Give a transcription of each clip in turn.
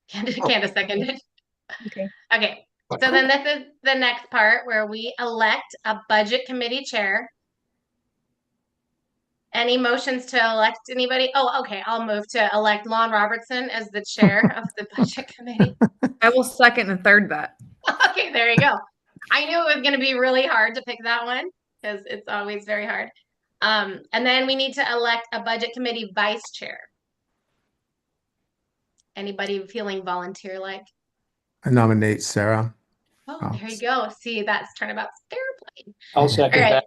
Candace seconded. Okay. Okay. So then this is the next part where we elect a budget committee chair. Any motions to elect anybody? Oh, okay. I'll move to elect Lon Robertson as the chair of the budget committee. I will second and third that. Okay, there you go. I knew it was going to be really hard to pick that one because it's always very hard. And then we need to elect a budget committee vice chair. Anybody feeling volunteer like? I nominate Sarah. Oh, Oh, there you go. See, that's turnabout's fair play. I'll All second right. that.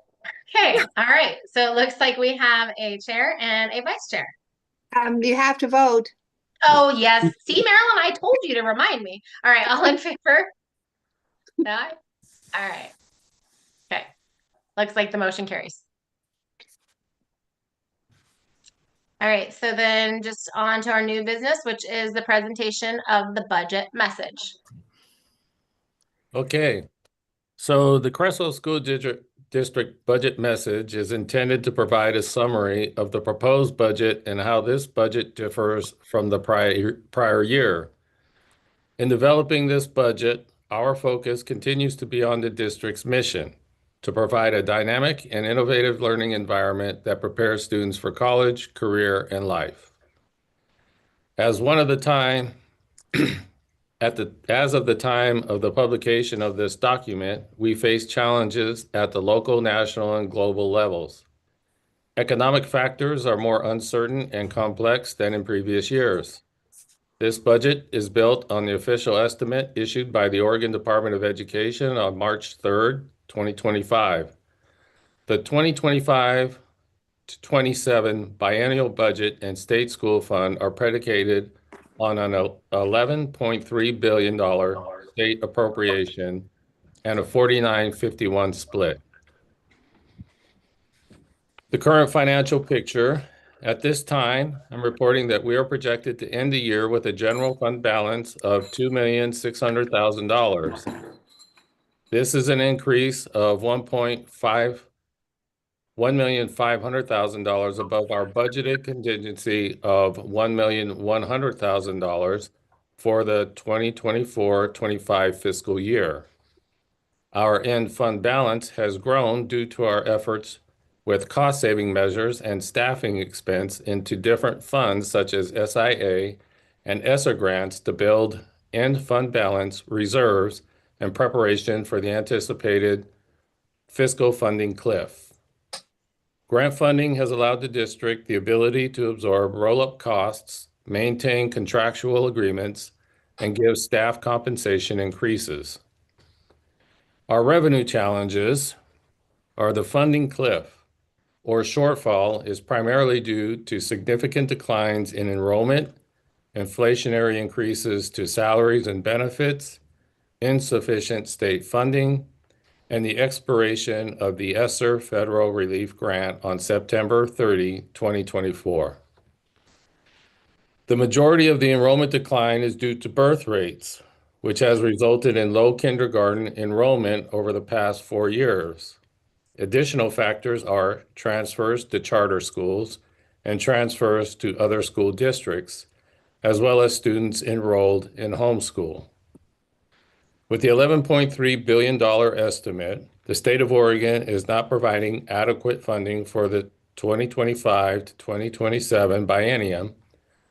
Okay. All right. So it looks like we have a chair and a vice chair. You have to vote. Oh, yes. See, Marilyn, I told you to remind me. All right. All in favor? Aye. All right. Okay. Looks like the motion carries. All right. So then just on to our new business, which is the presentation of the budget message. Okay, so the Creswell School District budget message is intended to provide a summary of the proposed budget and how this budget differs from the prior year. In developing this budget, our focus continues to be on the district's mission to provide a dynamic and innovative learning environment that prepares students for college, career, and life. As of the time of the publication of this document, we face challenges at the local, national, and global levels. Economic factors are more uncertain and complex than in previous years. This budget is built on the official estimate issued by the Oregon Department of Education on March 3rd, 2025. The 2025 to 27 biennial budget and state school fund are predicated on an $11.3 billion state appropriation and a 49-51 split. The current financial picture, at this time, I'm reporting that we are projected to end the year with a general fund balance of $2,600,000. This is an increase of $1,500,000 above our budgeted contingency of $1,100,000 for the 2024-25 fiscal year. Our end fund balance has grown due to our efforts with cost-saving measures and staffing expense into different funds such as SIA and ESSER grants to build end fund balance reserves in preparation for the anticipated fiscal funding cliff. Grant funding has allowed the district the ability to absorb roll-up costs, maintain contractual agreements, and give staff compensation increases. Our revenue challenges are the funding cliff or shortfall is primarily due to significant declines in enrollment, inflationary increases to salaries and benefits, insufficient state funding, and the expiration of the ESSER federal relief grant on September 30, 2024. The majority of the enrollment decline is due to birth rates, which has resulted in low kindergarten enrollment over the past 4 years. Additional factors are transfers to charter schools and transfers to other school districts, as well as students enrolled in homeschool. With the $11.3 billion estimate, the state of Oregon is not providing adequate funding for the 2025 to 2027 biennium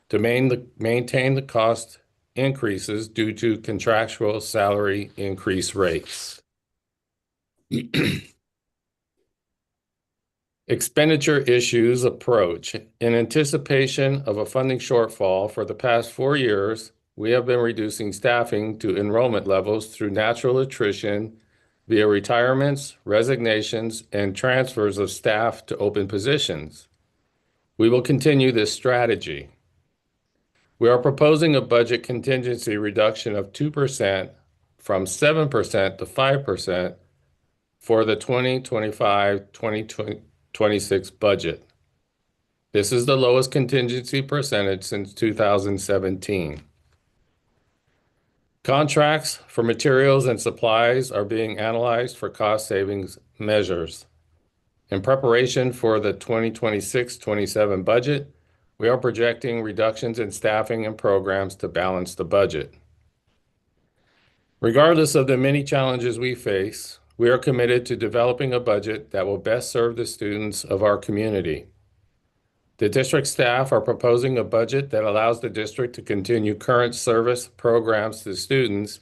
to maintain the cost increases due to contractual salary increase rates. Expenditure issues approach. In anticipation of a funding shortfall for the past 4 years, we have been reducing staffing to enrollment levels through natural attrition via retirements, resignations, and transfers of staff to open positions. We will continue this strategy. We are proposing a budget contingency reduction of 2% from 7% to 5% for the 2025-2026 budget. This is the lowest contingency percentage since 2017. Contracts for materials and supplies are being analyzed for cost savings measures. In preparation for the 2026-27 budget, we are projecting reductions in staffing and programs to balance the budget. Regardless of the many challenges we face, we are committed to developing a budget that will best serve the students of our community. The district staff are proposing a budget that allows the district to continue current service programs to students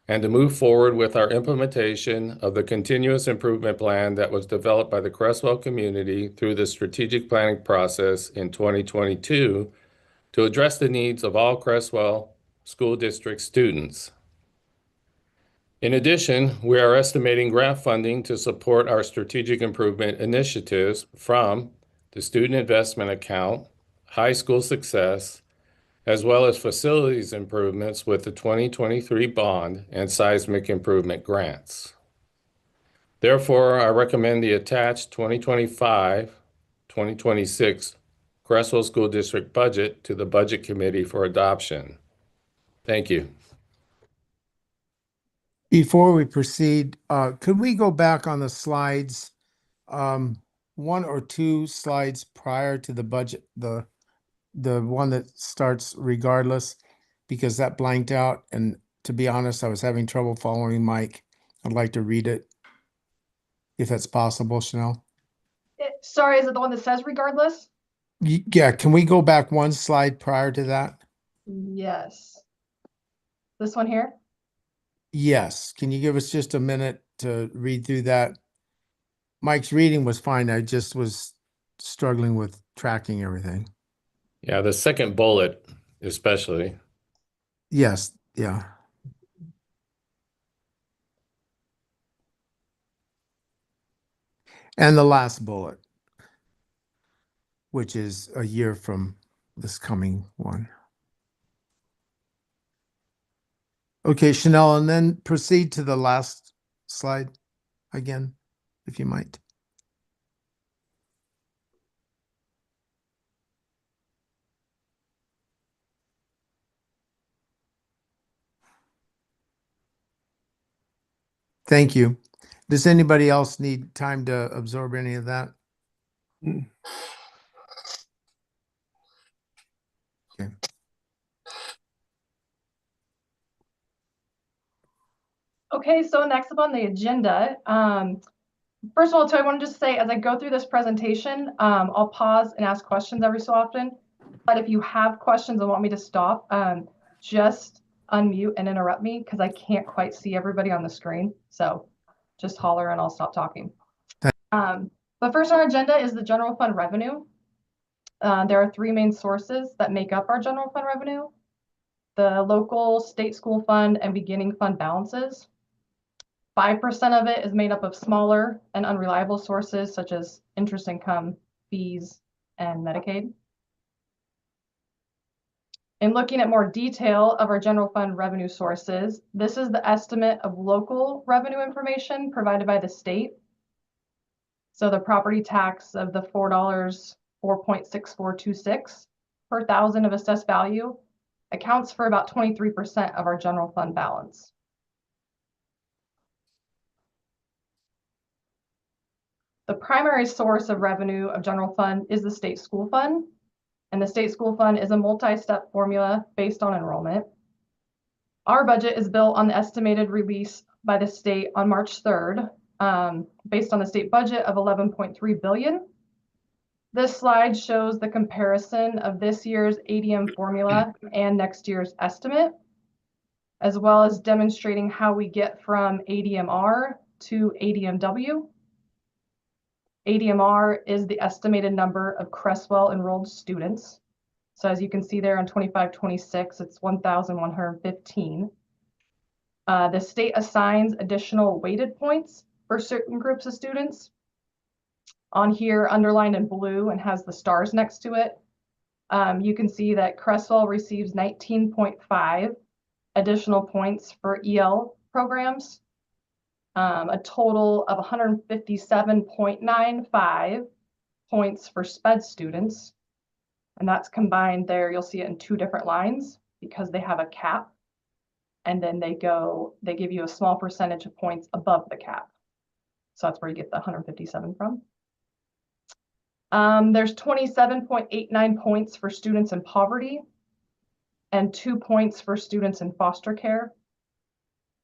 and to move forward with our implementation of the continuous improvement plan that was developed by the Creswell community through the strategic planning process in 2022 to address the needs of all Creswell School District students. In addition, we are estimating grant funding to support our strategic improvement initiatives from the Student Investment Account, High School Success, as well as facilities improvements with the 2023 bond and seismic improvement grants. Therefore, I recommend the attached 2025-2026 Creswell School District budget to the Budget Committee for adoption. Thank you. Before we proceed, could we go back on the slides, one or two slides prior to the budget, the one that starts regardless, because that blanked out, and to be honest, I was having trouble following Mike. I'd like to read it, if that's possible, Chanel. Sorry, is it the one that says regardless? Yeah, can we go back one slide prior to that? Yes. This one here? Yes. Can you give us just a minute to read through that? Mike's reading was fine. I just was struggling with tracking everything. Yeah, the second bullet especially. Yes, yeah. And the last bullet, which is a year from this coming one. Okay, Chanel, and then proceed to the last slide again, if you might. Thank you. Does anybody else need time to absorb any of that? Okay. Okay, so next up on the agenda, first of all, too, I want to just say, as I go through this presentation, I'll pause and ask questions every so often. But if you have questions and want me to stop, just unmute and interrupt me because I can't quite see everybody on the screen. So just holler and I'll stop talking. But first on our agenda is the general fund revenue. There are three main sources that make up our general fund revenue: the local, state school fund, and beginning fund balances. 5% of it is made up of smaller and unreliable sources such as interest income, fees, and Medicaid. In looking at more detail of our general fund revenue sources, this is the estimate of local revenue information provided by the state. So the property tax of the $4.6426 per thousand of assessed value accounts for about 23% of our general fund balance. The primary source of revenue of general fund is the state school fund. And the state school fund is a multi-step formula based on enrollment. Our budget is built on the estimated release by the state on March 3rd, based on the state budget of $11.3 billion. This slide shows the comparison of this year's ADM formula and next year's estimate, as well as demonstrating how we get from ADMR to ADMW. ADMR is the estimated number of Creswell enrolled students. So as you can see there on 25-26, it's 1,115. The state assigns additional weighted points for certain groups of students. On here, underlined in blue and has the stars next to it, you can see that Creswell receives 19.5 additional points for EL programs. A total of 157.95 points for SPED students. And that's combined there. You'll see it in two different lines because they have a cap. And then they give you a small percentage of points above the cap. So that's where you get the 157 from. There's 27.89 points for students in poverty and 2 points for students in foster care.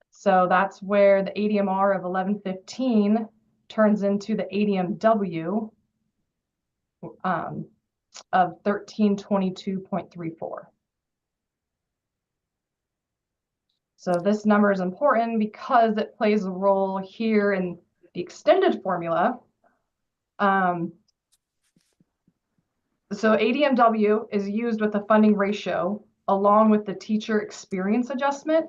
So that's where the ADMR of 1115 turns into the ADMW of 1322.34. So this number is important because it plays a role here in the extended formula. So ADMW is used with the funding ratio along with the teacher experience adjustment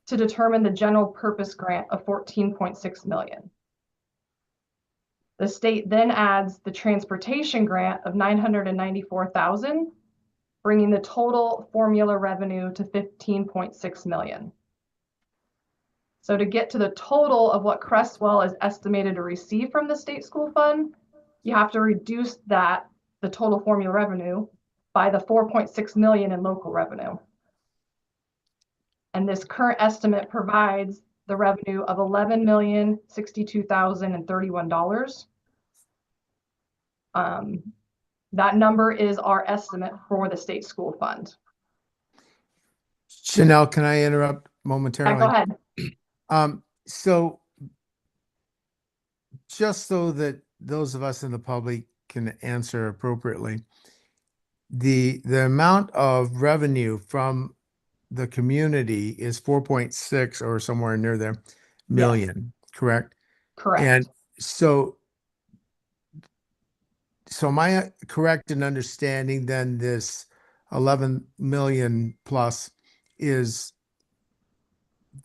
to determine the general purpose grant of 14.6 million. The state then adds the transportation grant of 994,000, bringing the total formula revenue to 15.6 million. So to get to the total of what Creswell is estimated to receive from the state school fund, you have to reduce the total formula revenue by the 4.6 million in local revenue. And this current estimate provides the revenue of $11,062,031. That number is our estimate for the state school fund. Chanel, can I interrupt Yeah, momentarily? go ahead. So just so that those of us in the public can answer appropriately, the amount of revenue from the community is 4.6 or somewhere near there million, correct? Correct. And so am I correct in understanding then this 11 million plus is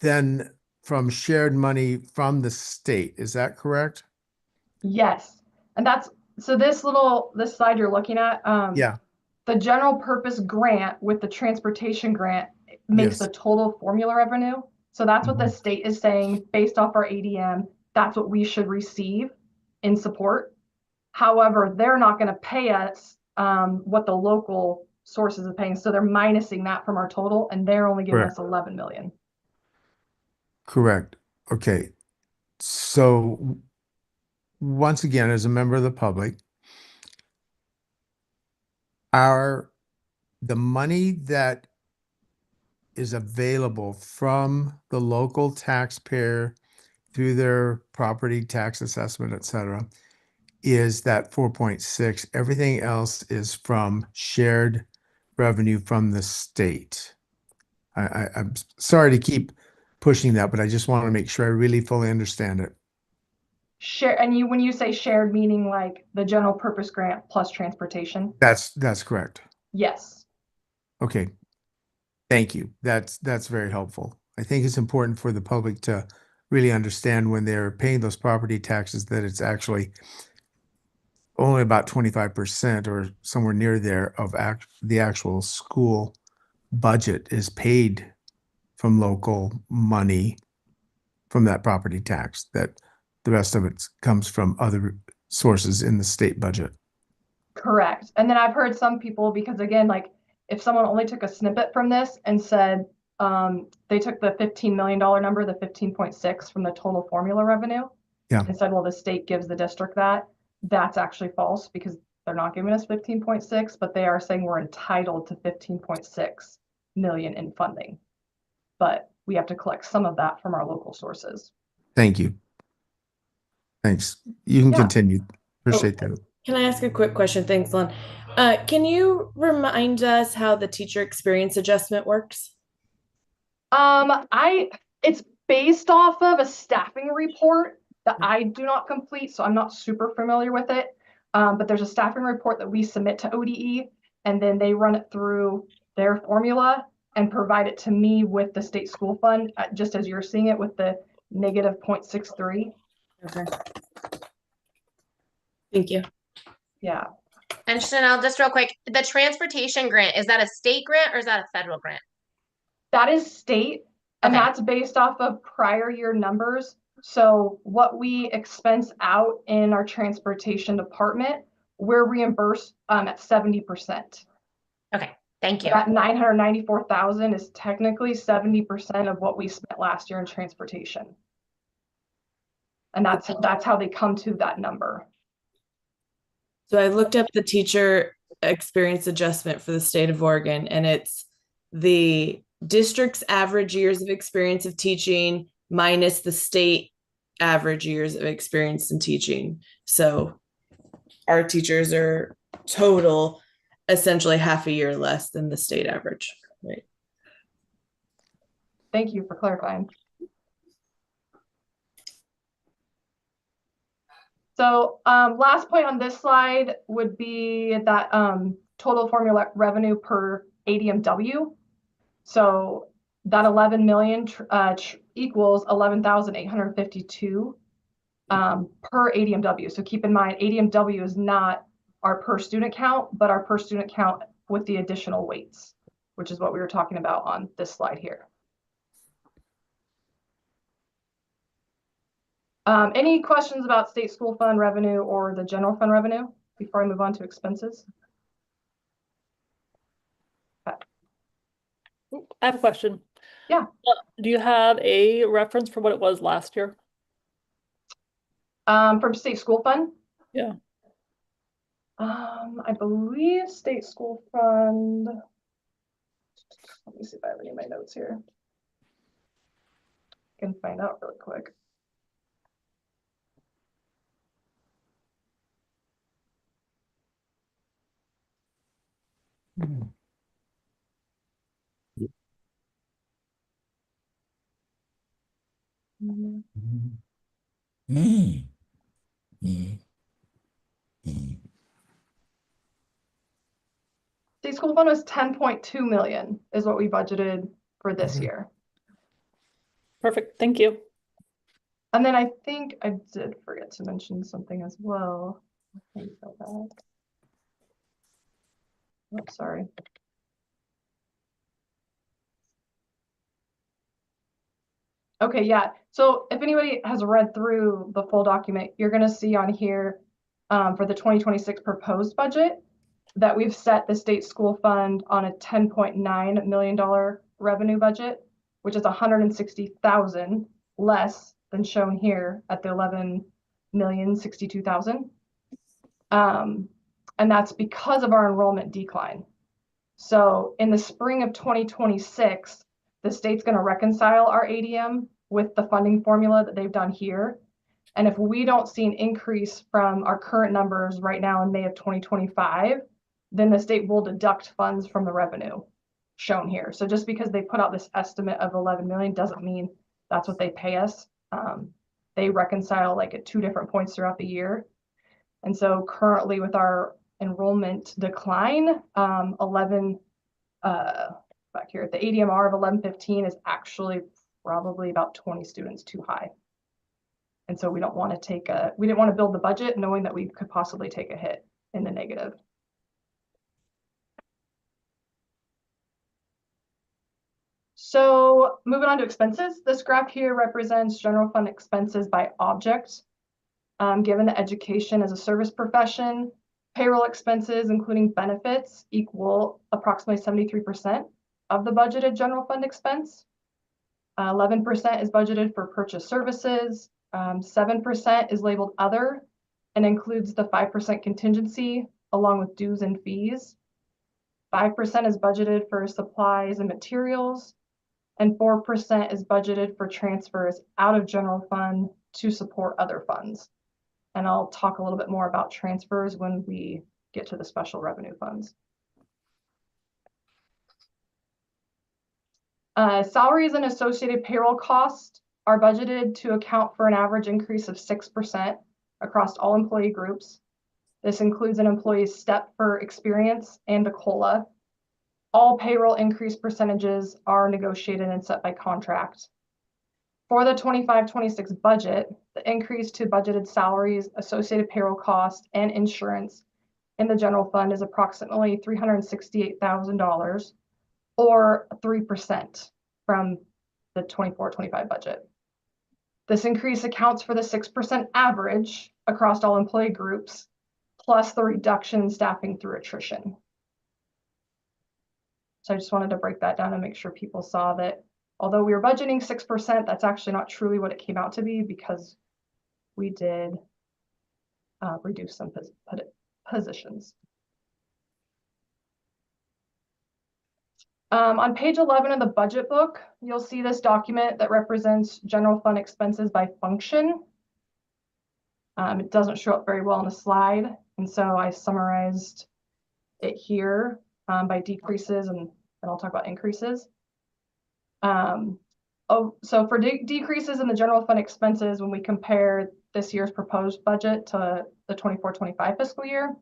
then from shared money from the state? Is that correct? Yes. And that's, so this slide you're looking at, Yeah. the general purpose grant with the transportation grant makes Yes. the total formula revenue. So that's what the state is saying based off our ADM. That's what we should receive in support. However, they're not going to pay us what the local sources are paying. So they're minusing that from our total, and they're only giving Correct. us 11 million. Correct. Okay. So once again, as a member of the public, the money that is available from the local taxpayer through their property tax assessment, et cetera, is that 4.6. Everything else is from shared revenue from the state. I'm sorry to keep pushing that, but I just want to make sure I really fully understand it. Share, and when you say shared, meaning like the general purpose grant plus transportation? That's correct. Yes. Okay. Thank you. That's very helpful. I think it's important for the public to really understand when they're paying those property taxes that it's actually only about 25% or somewhere near there of the actual school budget is paid from local money from that property tax, that the rest of it comes from other sources in the state budget. Correct. And then I've heard some people, because again, like if someone only took a snippet from this and said they took the $15 million number, the 15.6 from the total formula revenue, Yeah. and said, well, the state gives the district that. That's actually false because they're not giving us 15.6, but they are saying we're entitled to 15.6 million in funding. But we have to collect some of that from our local sources. Thank you. Thanks. You can Yeah. continue. Appreciate that. Can I ask a quick question? Thanks, Lon. Can you remind us how the teacher experience adjustment works? It's based off of a staffing report that I do not complete, so I'm not super familiar with it. But there's a staffing report that we submit to ODE, and then they run it through their formula and provide it to me with the state school fund, just as you're seeing it with the negative 0.63. Okay. Thank you. Yeah. And Chanel, just real quick, the transportation grant, is that a state grant or is that a federal grant? That is state, and Okay. that's based off of prior year numbers. So what we expense out in our transportation department, we're reimbursed at 70%. Okay, thank you. That 994,000 is technically 70% of what we spent last year in transportation. And that's how they come to that number. So I looked up the teacher experience adjustment for the state of Oregon, and it's the district's average years of experience of teaching minus the state average years of experience in teaching. So our teachers are total essentially half a year less than the state average. Right. Thank you for clarifying. So last point on this slide would be that total formula revenue per ADMW. So that 11 million equals 11,852 per ADMW. So keep in mind, ADMW is not our per student count, but our per student count with the additional weights, which is what we were talking about on this slide here. Any questions about state school fund revenue or the general fund revenue before I move on to expenses? I have a question. Yeah. Do you have a reference for what it was last year? From state school fund? Yeah. I believe state school fund. Let me see if I have any of my notes here. I can find out really quick. State school fund was 10.2 million is what we budgeted for this year. Perfect. Thank you. And then I think I did forget to mention something as well. Oh, sorry. Okay, yeah. So if anybody has read through the full document, you're going to see on here for the 2026 proposed budget that we've set the state school fund on a $10.9 million revenue budget, which is 160,000 less than shown here at the 11,062,000. And that's because of our enrollment decline. So in the spring of 2026, the state's going to reconcile our ADM with the funding formula that they've done here. And if we don't see an increase from our current numbers right now in May of 2025, then the state will deduct funds from the revenue shown here. So just because they put out this estimate of 11 million doesn't mean that's what they pay us. They reconcile like at 2 different points throughout the year. And so currently with our enrollment decline, back here, the ADMR of 1115 is actually probably about 20 students too high. And so we don't want to we didn't want to build the budget knowing that we could possibly take a hit in the negative. So moving on to expenses, this graph here represents general fund expenses by object. Given that education as a service profession, payroll expenses, including benefits, equal approximately 73% of the budgeted general fund expense. 11% is budgeted for purchase services. 7% is labeled other and includes the 5% contingency along with dues and fees. 5% is budgeted for supplies and materials, and 4% is budgeted for transfers out of general fund to support other funds. And I'll talk a little bit more about transfers when we get to the special revenue funds. Salaries and associated payroll costs are budgeted to account for an average increase of 6% across all employee groups. This includes an employee's step for experience and a COLA. All payroll increase percentages are negotiated and set by contract. For the 25-26 budget, the increase to budgeted salaries, associated payroll costs, and insurance in the general fund is approximately $368,000, or 3% from the 24-25 budget. This increase accounts for the 6% average across all employee groups, plus the reduction in staffing through attrition. So I just wanted to break that down and make sure people saw that although we were budgeting 6%, that's actually not truly what it came out to be because we did reduce some positions. On page 11 of the budget book, you'll see this document that represents general fund expenses by function. It doesn't show up very well on the slide, and so I summarized it here by decreases, and then I'll talk about increases. So for decreases in the general fund expenses, when we compare this year's proposed budget to the 24-25 fiscal year,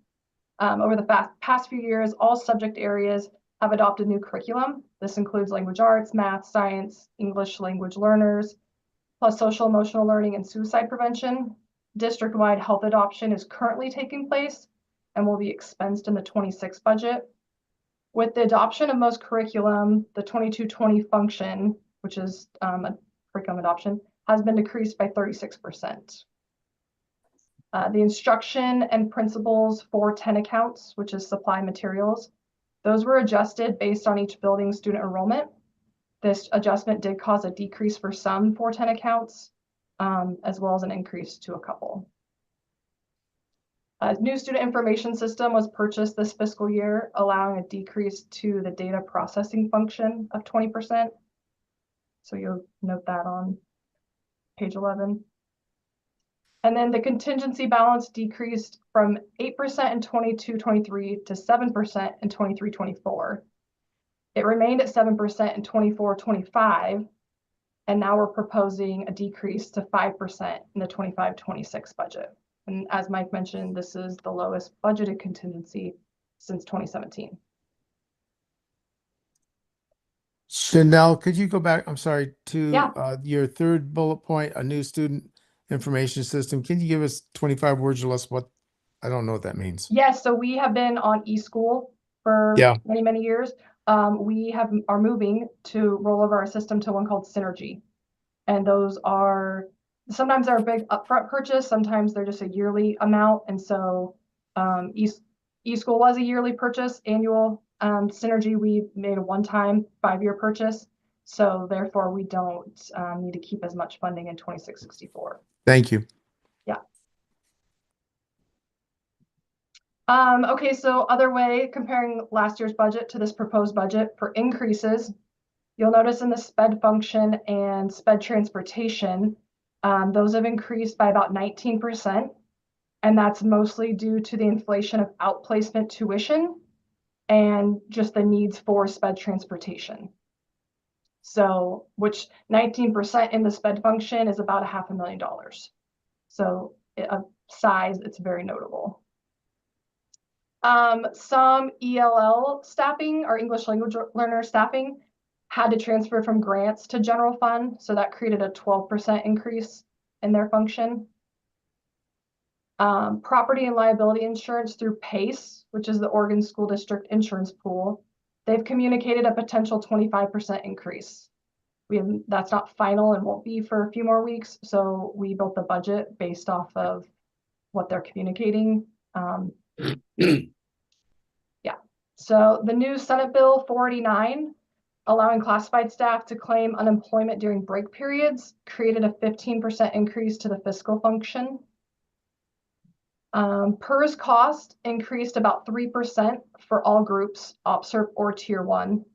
over the past few years, all subject areas have adopted new curriculum. This includes language arts, math, science, English language learners, plus social emotional learning and suicide prevention. District-wide health adoption is currently taking place and will be expensed in the 26 budget. With the adoption of most curriculum, the 22-20 function, which is a curriculum adoption, has been decreased by 36%. The instruction and principals for 10 accounts, which is supply materials, those were adjusted based on each building's student enrollment. This adjustment did cause a decrease for some 410 accounts, as well as an increase to a couple. A new student information system was purchased this fiscal year, allowing a decrease to the data processing function of 20%. So you'll note that on page 11. And then the contingency balance decreased from 8% in 22-23 to 7% in 23-24. It remained at 7% in 24-25, and now we're proposing a decrease to 5% in the 25-26 budget. And as Mike mentioned, this is the lowest budgeted contingency since 2017. Chanel, could you go back, I'm sorry, to Yeah. your third bullet point, a new student information system? Can you give us 25 words or less what, I don't know what that means. Yes, so we have been on eSchool for Yeah. many, many years. We are moving to roll over our system to one called Synergy. And those are, sometimes they're a big upfront purchase, sometimes they're just a yearly amount. And so eSchool was a yearly purchase, annual. Synergy, we made a one-time 5-year purchase. So therefore we don't need to keep as much funding in 26-64. Thank you. Yeah. Okay, so other way, comparing last year's budget to this proposed budget for increases, you'll notice in the SPED function and SPED transportation, those have increased by about 19%. And that's mostly due to the inflation of outplacement tuition and just the needs for SPED transportation. So, which 19% in the SPED function is about $500,000. So a size, it's very notable. Some ELL staffing or English language learner staffing had to transfer from grants to general fund. So that created a 12% increase in their function. Property and liability insurance through PACE, which is the Oregon School District Insurance Pool. They've communicated a potential 25% increase. That's not final and won't be for a few more weeks. So we built the budget based off of what they're communicating. Yeah. So the new Senate Bill 489, allowing classified staff to claim unemployment during break periods, created a 15% increase to the fiscal function. PERS cost increased about 3% for all groups, OPSRP or Tier 1.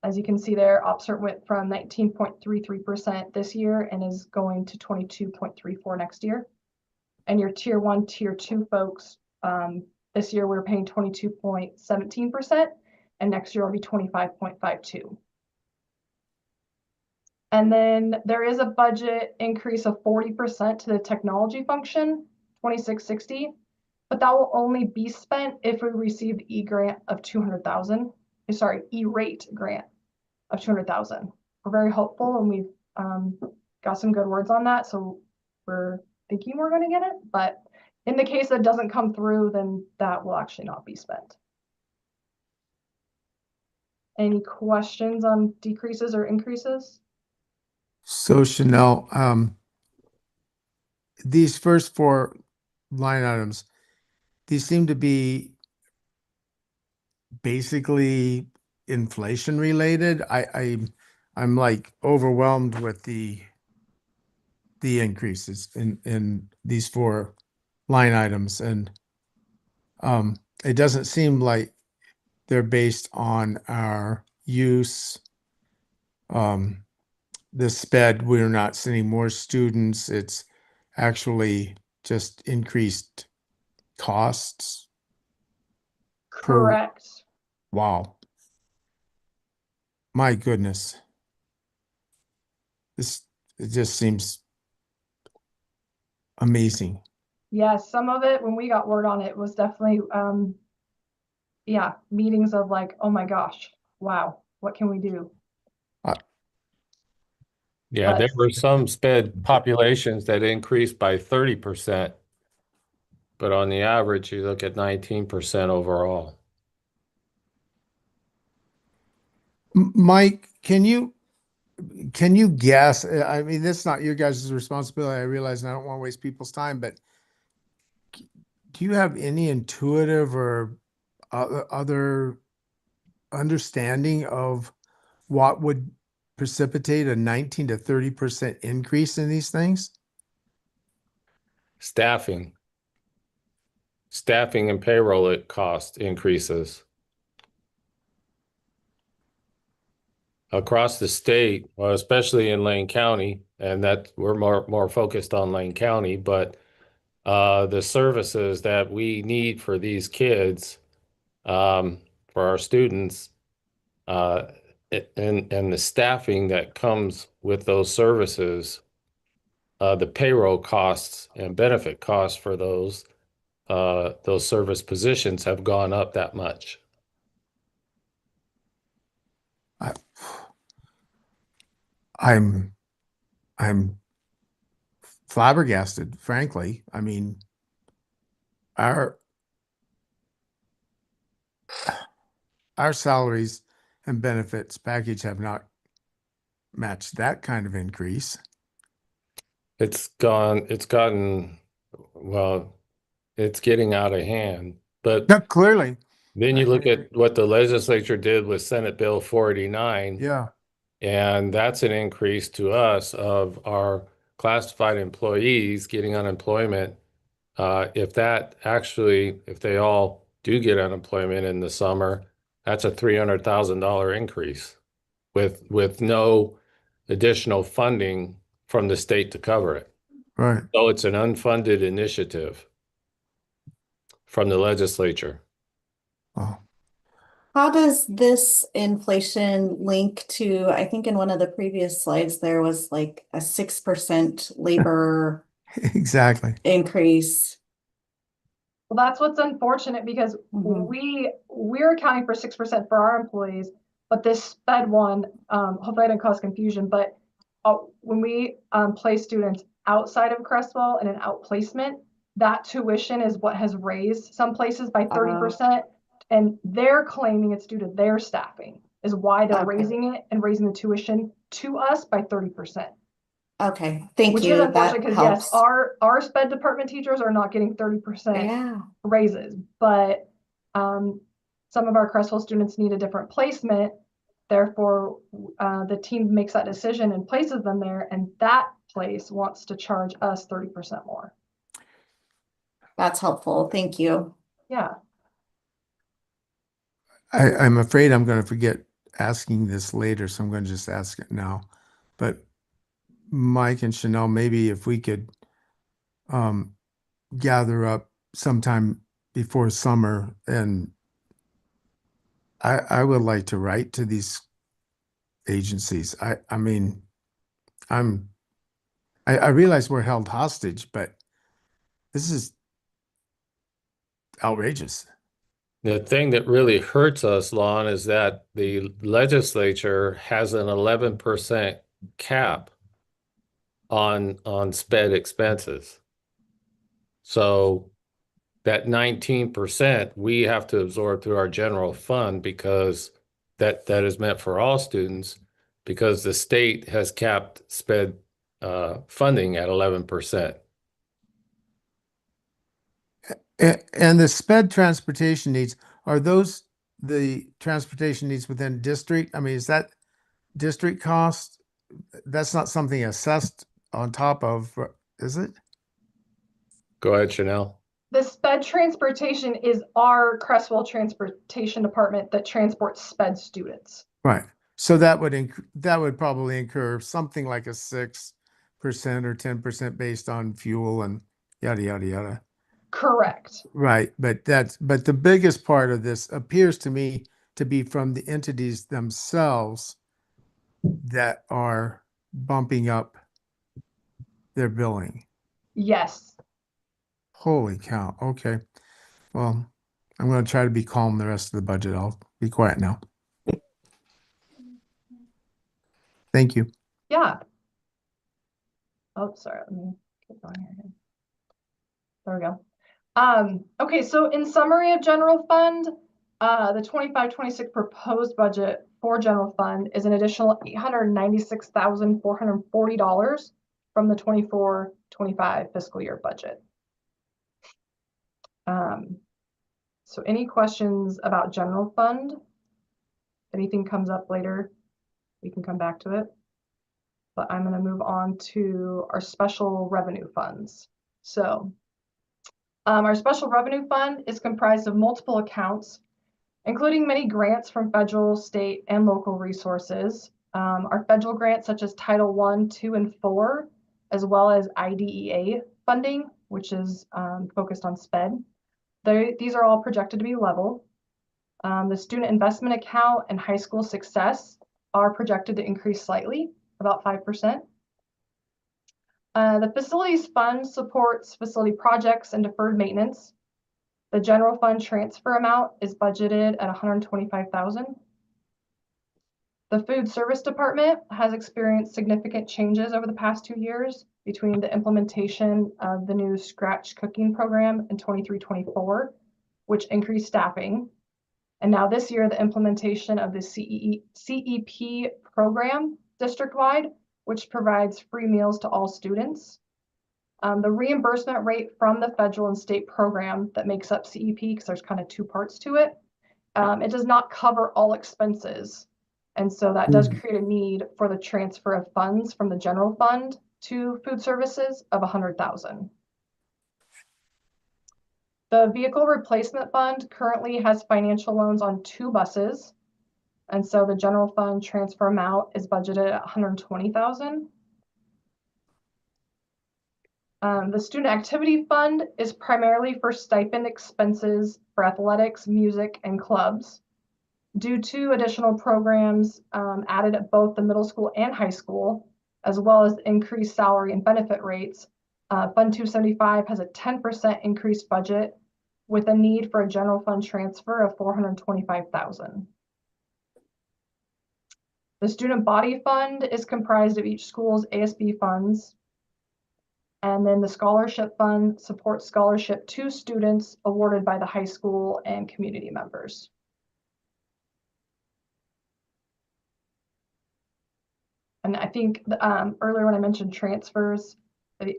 As you can see there, OPSRP went from 19.33% this year and is going to 22.34% next year. And your Tier 1, Tier 2 folks, this year we're paying 22.17%, and next year will be 25.52%. And then there is a budget increase of 40% to the technology function, 2660, but that will only be spent if we receive the E-grant of 200,000. Sorry, E-rate grant of 200,000. We're very hopeful, and we've got some good words on that, so we're thinking we're going to get it. But in the case that it doesn't come through, then that will actually not be spent. Any questions on decreases or increases? So Chanel, these first 4 line items, these seem to be basically inflation related. I'm like overwhelmed with the increases in these 4 line items, and It doesn't seem like they're based on our use. The sped, we're not sending more students. It's actually just increased costs. Correct. Wow. My goodness. It just seems amazing. Yeah, some of it, when we got word on it, was definitely, yeah, meetings of like, oh my gosh, wow, what can we do? Yeah, there But- were some sped populations that increased by 30%, but on the average, you look at 19% overall. Mike, can you guess? I mean, that's not your guys' responsibility. I realize, and I don't want to waste people's time, but do you have any intuitive or other understanding of what would precipitate a 19 to 30% increase in these things? Staffing and payroll cost increases. Across the state, well, especially in Lane County, and that we're more focused on Lane County, but the services that we need for these kids, for our students, and the staffing that comes with those services, the payroll costs and benefit costs for those service positions have gone up that much. I'm flabbergasted, frankly. I mean, our salaries and benefits package have not matched that kind of increase. It's gotten, well, it's getting out of hand. But Yeah, clearly. then you look at what the legislature did with Senate Bill 489. Yeah. And that's an increase to us of our classified employees getting unemployment. If they all do get unemployment in the summer, that's a $300,000 increase with no additional funding from the state to cover it. Right. So it's an unfunded initiative from the legislature. Oh. How does this inflation link to, I think in one of the previous slides, there was like a 6% labor Exactly. increase? Well, that's what's unfortunate because we're accounting for 6% for our employees, but this sped one, hopefully I didn't cause confusion, but when we place students outside of Creswell in an outplacement, that tuition is what has raised some places by 30%. And they're claiming it's due to their staffing is why they're raising it and raising the tuition to us by 30%. Okay, thank Which you. is unfortunate because yes, helps. our sped department teachers are not getting 30% raises, but some of our Creswell students need a different placement. Therefore, the team makes that decision and places them there, and that place wants to charge us 30% more. That's helpful. Thank you. Yeah. I'm afraid I'm going to forget asking this later, so I'm going to just ask it now. But Mike and Chanel, maybe if we could gather up sometime before summer, and I would like to write to these agencies. I mean, I realize we're held hostage, but this is outrageous. The thing that really hurts us, Lon, is that the legislature has an 11% cap on sped expenses. So that 19% we have to absorb through our general fund because that is meant for all students because the state has capped sped funding at 11%. And the sped transportation needs, are those the transportation needs within district? I mean, is that district cost? That's not something assessed on top of, is it? Go ahead, Chanel. The sped transportation is our Creswell transportation department that transports sped students. Right. So that would probably incur something like a 6% or 10% based on fuel and yada, yada, yada. Correct. Right. But the biggest part of this appears to me to be from the entities themselves that are bumping up their billing. Yes. Holy cow. Okay. Well, I'm going to try to be calm the rest of the budget. I'll be quiet now. Thank you. Yeah. Oh, sorry. Let me get going here again. There we go. Okay, so in summary of general fund, the 25-26 proposed budget for general fund is an additional $896,440 from the 24-25 fiscal year budget. So any questions about general fund? If anything comes up later, we can come back to it. But I'm going to move on to our special revenue funds. So our special revenue fund is comprised of multiple accounts, including many grants from federal, state, and local resources. Our federal grants such as Title I, II, and IV, as well as IDEA funding, which is focused on SPED. These are all projected to be level. The student investment account and high school success are projected to increase slightly, about 5%. The facilities fund supports facility projects and deferred maintenance. The general fund transfer amount is budgeted at $125,000. The food service department has experienced significant changes over the past 2 years between the implementation of the new scratch cooking program in 23-24, which increased staffing. And now this year, the implementation of the CEP program district-wide, which provides free meals to all students. The reimbursement rate from the federal and state program that makes up CEP, because there's kind of two parts to it, it does not cover all expenses. And so that does create a need for the transfer of funds from the general fund to food services of $100,000. The vehicle replacement fund currently has financial loans on 2 buses. And so the general fund transfer amount is budgeted at $120,000. The student activity fund is primarily for stipend expenses for athletics, music, and clubs. Due to additional programs added at both the middle school and high school, as well as increased salary and benefit rates, Fund 275 has a 10% increased budget with a need for a general fund transfer of $425,000. The student body fund is comprised of each school's ASB funds. And then the scholarship fund supports scholarship to students awarded by the high school and community members. And I think earlier when I mentioned transfers,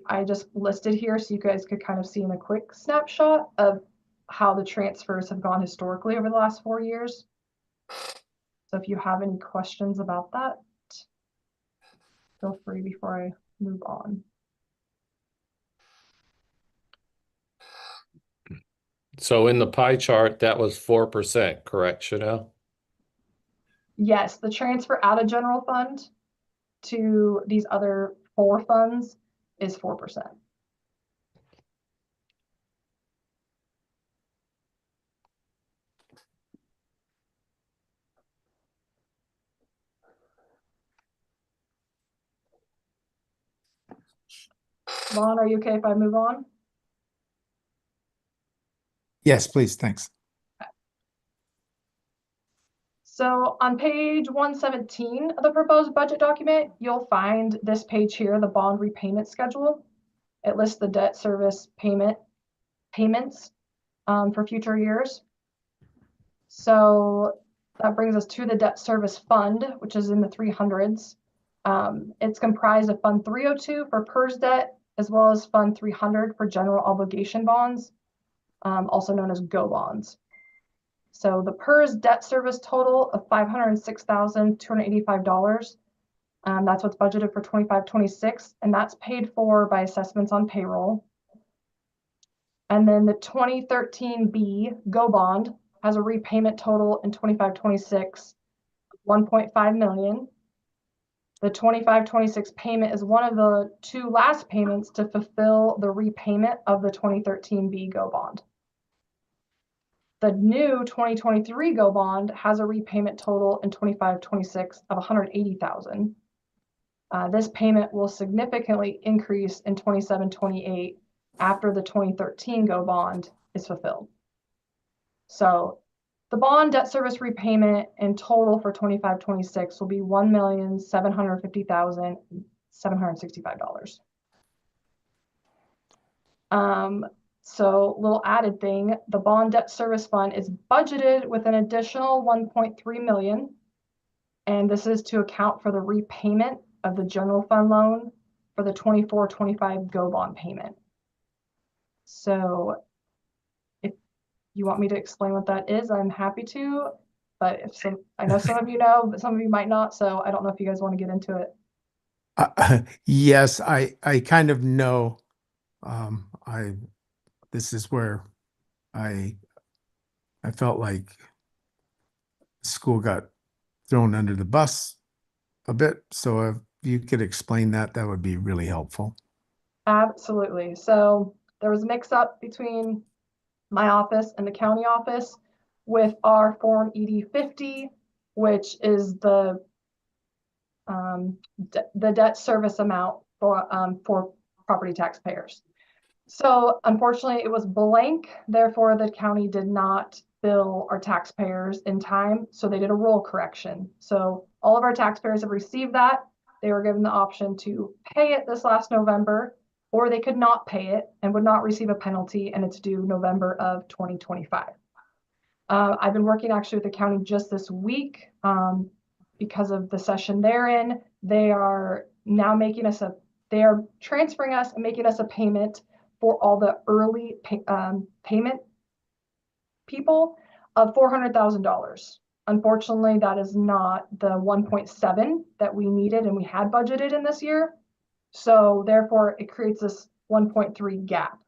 I just listed here so you guys could kind of see in a quick snapshot of how the transfers have gone historically over the last 4 years. So if you have any questions about that, feel free before I move on. So in the pie chart, that was 4%, correct, Chanel? Yes, the transfer out of general fund to these other 4 funds is 4%. Vaughn, are you okay if I move on? Yes, please. Thanks. So on page 117 of the proposed budget document, you'll find this page here, the bond repayment schedule. It lists the debt service payments for future years. So that brings us to the debt service fund, which is in the 300s. It's comprised of Fund 302 for PERS debt, as well as Fund 300 for general obligation bonds, also known as GO bonds. So the PERS debt service total of $506,285. That's what's budgeted for 25-26, and that's paid for by assessments on payroll. And then the 2013B Go Bond has a repayment total in 25-26, 1.5 million. The 25-26 payment is one of the two last payments to fulfill the repayment of the 2013B Go Bond. The new 2023 Go Bond has a repayment total in 25-26 of 180,000. This payment will significantly increase in 27-28 after the 2013 Go Bond is fulfilled. So the bond debt service repayment in total for 25-26 will be $1,750,765. So little added thing, the bond debt service fund is budgeted with an additional 1.3 million. And this is to account for the repayment of the general fund loan for the 24-25 Go Bond payment. So if you want me to explain what that is, I'm happy to, but I know some of you know, but some of you might not, so I don't know if you guys want to get into it. Yes, I kind of know. This is where I felt like school got thrown under the bus a bit. So if you could explain that, that would be really helpful. Absolutely. So there was a mix-up between my office and the county office with our Form ED50, which is the debt service amount for property taxpayers. So unfortunately, it was blank. Therefore, the county did not bill our taxpayers in time. So they did a roll correction. So all of our taxpayers have received that. They were given the option to pay it this last November, or they could not pay it and would not receive a penalty, and it's due November of 2025. I've been working actually with the county just this week because of the session they're in. They are now they are transferring us and making us a payment for all the early payment people of $400,000. Unfortunately, that is not the 1.7 that we needed and we had budgeted in this year. So therefore, it creates this 1.3 gap.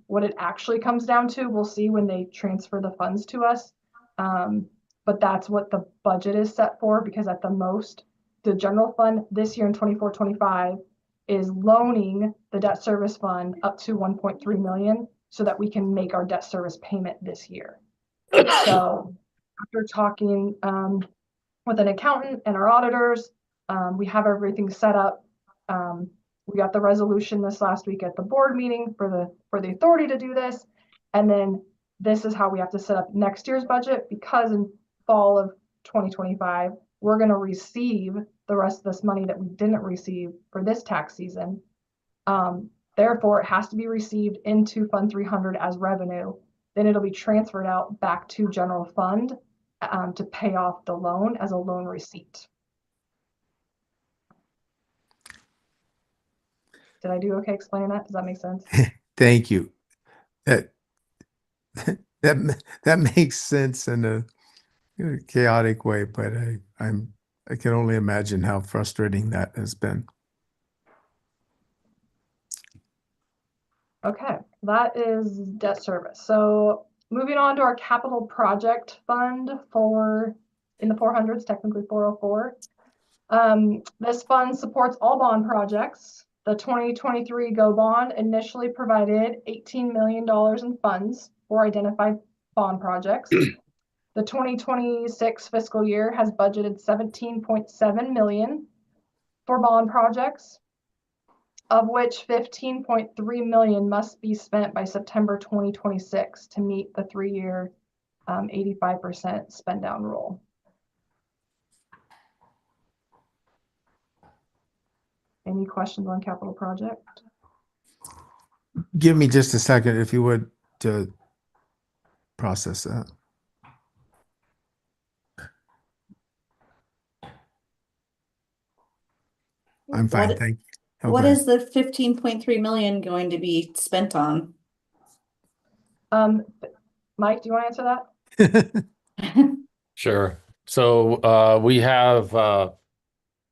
What it actually comes down to, we'll see when they transfer the funds to us. But that's what the budget is set for, because at the most, the general fund this year in 24-25 is loaning the debt service fund up to 1.3 million so that we can make our debt service payment this year. So after talking with an accountant and our auditors, we have everything set up. We got the resolution this last week at the board meeting for the authority to do this. And then this is how we have to set up next year's budget, because in fall of 2025, we're going to receive the rest of this money that we didn't receive for this tax season. Therefore, it has to be received into Fund 300 as revenue. Then it'll be transferred out back to general fund to pay off the loan as a loan receipt. Did I do okay explaining that? Does that make sense? Thank you. That makes sense in a chaotic way, but I can only imagine how frustrating that has been. Okay, that is debt service. So moving on to our capital project fund in the 400s, technically 404. This fund supports all bond projects. The 2023 Go Bond initially provided $18 million in funds for identified bond projects. The 2026 fiscal year has budgeted 17.7 million for bond projects, of which 15.3 million must be spent by September 2026 to meet the 3-year 85% spend down rule. Any questions on capital project? Give me just a second, if you would, to process that. I'm fine, What- thank you. What Okay. is the 15.3 million going to be spent on? Mike, do you want to answer that? Sure. So we have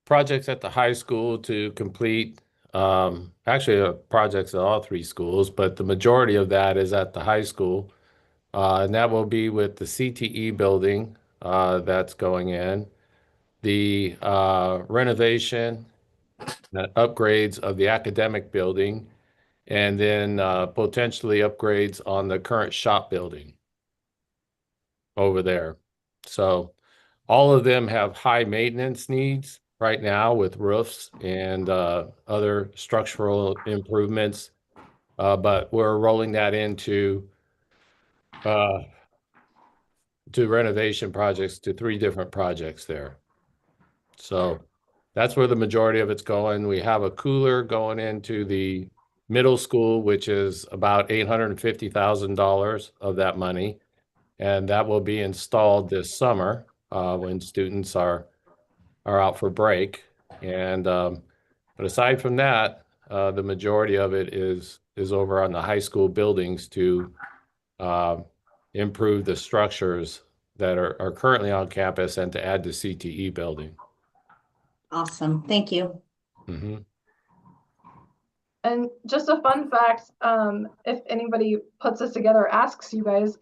projects at the high school to complete actually projects at all three schools, but the majority of that is at the high school. And that will be with the CTE building that's going in, the renovation and upgrades of the academic building, and then potentially upgrades on the current shop building over there. So all of them have high maintenance needs right now with roofs and other structural improvements. But we're rolling that into to renovation projects, to three different projects there. So that's where the majority of it's going. We have a cooler going into the middle school, which is about $850,000 of that money. And that will be installed this summer when students are out for break. And but aside from that, the majority of it is over on the high school buildings to improve the structures that are currently on campus and to add the CTE building. Awesome. Thank you. Mm-hmm. And just a fun fact, if anybody puts this together or asks you guys,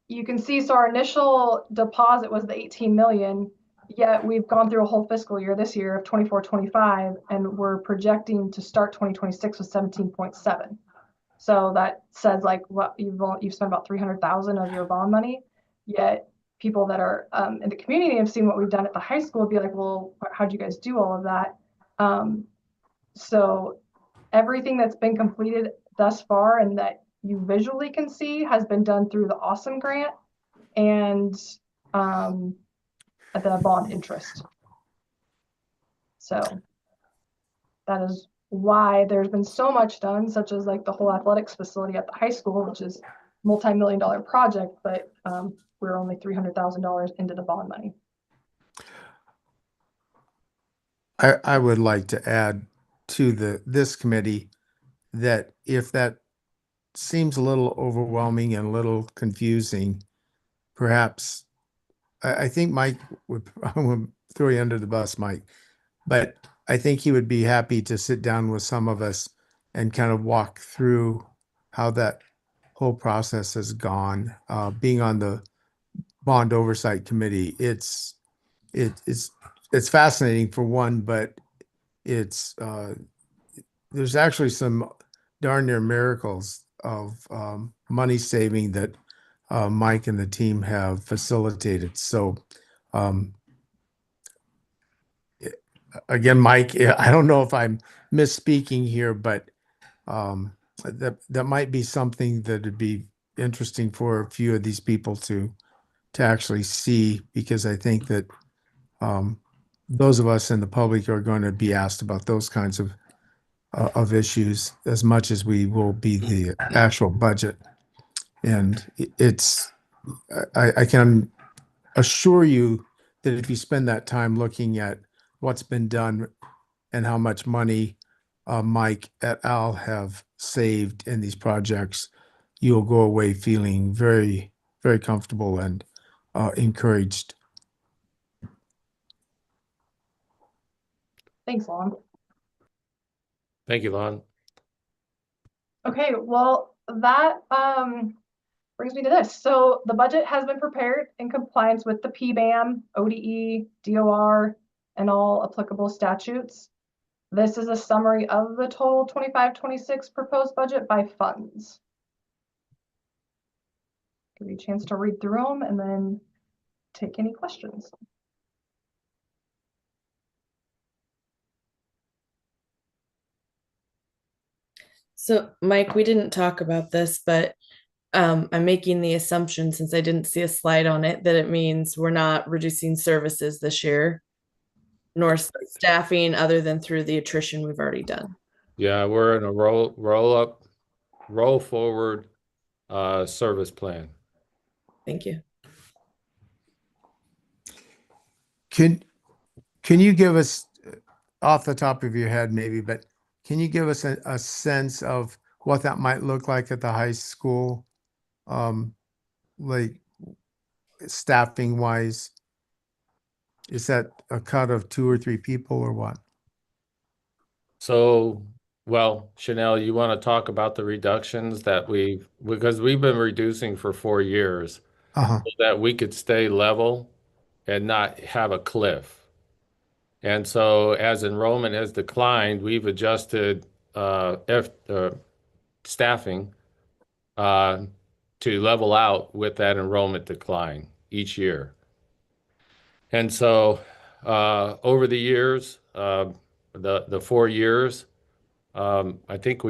you can see, so our initial deposit was the 18 million, yet we've gone through a whole fiscal year this year of 24-25, and we're projecting to start 2026 with 17.7. So that says like what you've spent about 300,000 of your bond money, yet people that are in the community have seen what we've done at the high school, be like, well, how'd you guys do all of that? So everything that's been completed thus far and that you visually can see has been done through the Awesome Grant and the bond interest. So that is why there's been so much done, such as like the whole athletics facility at the high school, which is multi-million-dollar project, but we're only $300,000 into the bond money. I would like to add to this committee that if that seems a little overwhelming and a little confusing, perhaps I think Mike would, I would throw you under the bus, Mike, but I think he would be happy to sit down with some of us and kind of walk through how that whole process has gone. Being on the bond oversight committee, it's fascinating for one, but it's there's actually some darn near miracles of money saving that Mike and the team have facilitated. So again, Mike, I don't know if I'm misspeaking here, but that might be something that would be interesting for a few of these people to actually see, because I think that those of us in the public are going to be asked about those kinds of issues as much as we will be the actual budget. And I can assure you that if you spend that time looking at what's been done and how much money Mike et al. Have saved in these projects, you'll go away feeling very, very comfortable and encouraged. Thanks, Lon. Thank you, Lon. Okay, well, that brings me to this. So the budget has been prepared in compliance with the PBAM, ODE, DOR, and all applicable statutes. This is a summary of the total 25-26 proposed budget by funds. Give you a chance to read through them and then take any questions. So, Mike, we didn't talk about this, but I'm making the assumption, since I didn't see a slide on it, that it means we're not reducing services this year, nor staffing, other than through the attrition we've already done. Yeah, we're in a roll forward service plan. Thank you. Can you give us, off the top of your head maybe, but can you give us a sense of what that might look like at the high school? Like staffing wise, is that a cut of 2 or 3 people or what? So, well, Chanel, you want to talk about the reductions that because we've been reducing for 4 years Uh-huh. so that we could stay level and not have a cliff. And so as enrollment has declined, we've adjusted staffing uh, to level out with that enrollment decline each year. And so over the years, the 4 years, I think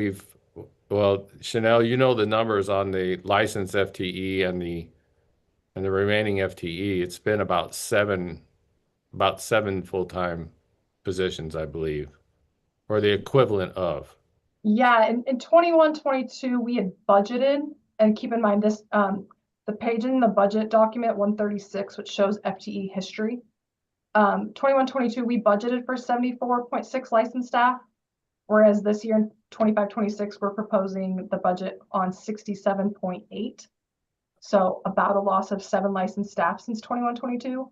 well, Chanel, you know the numbers on the licensed FTE and the remaining FTE. It's been about seven full-time positions, I believe, or the equivalent of. Yeah, in 21, 22, we had budgeted, and keep in mind this, the page in the budget document 136, which shows FTE history. 21, 22, we budgeted for 74.6 licensed staff, whereas this year in 25, 26, we're proposing the budget on 67.8. So about a loss of 7 licensed staff since 21, 22.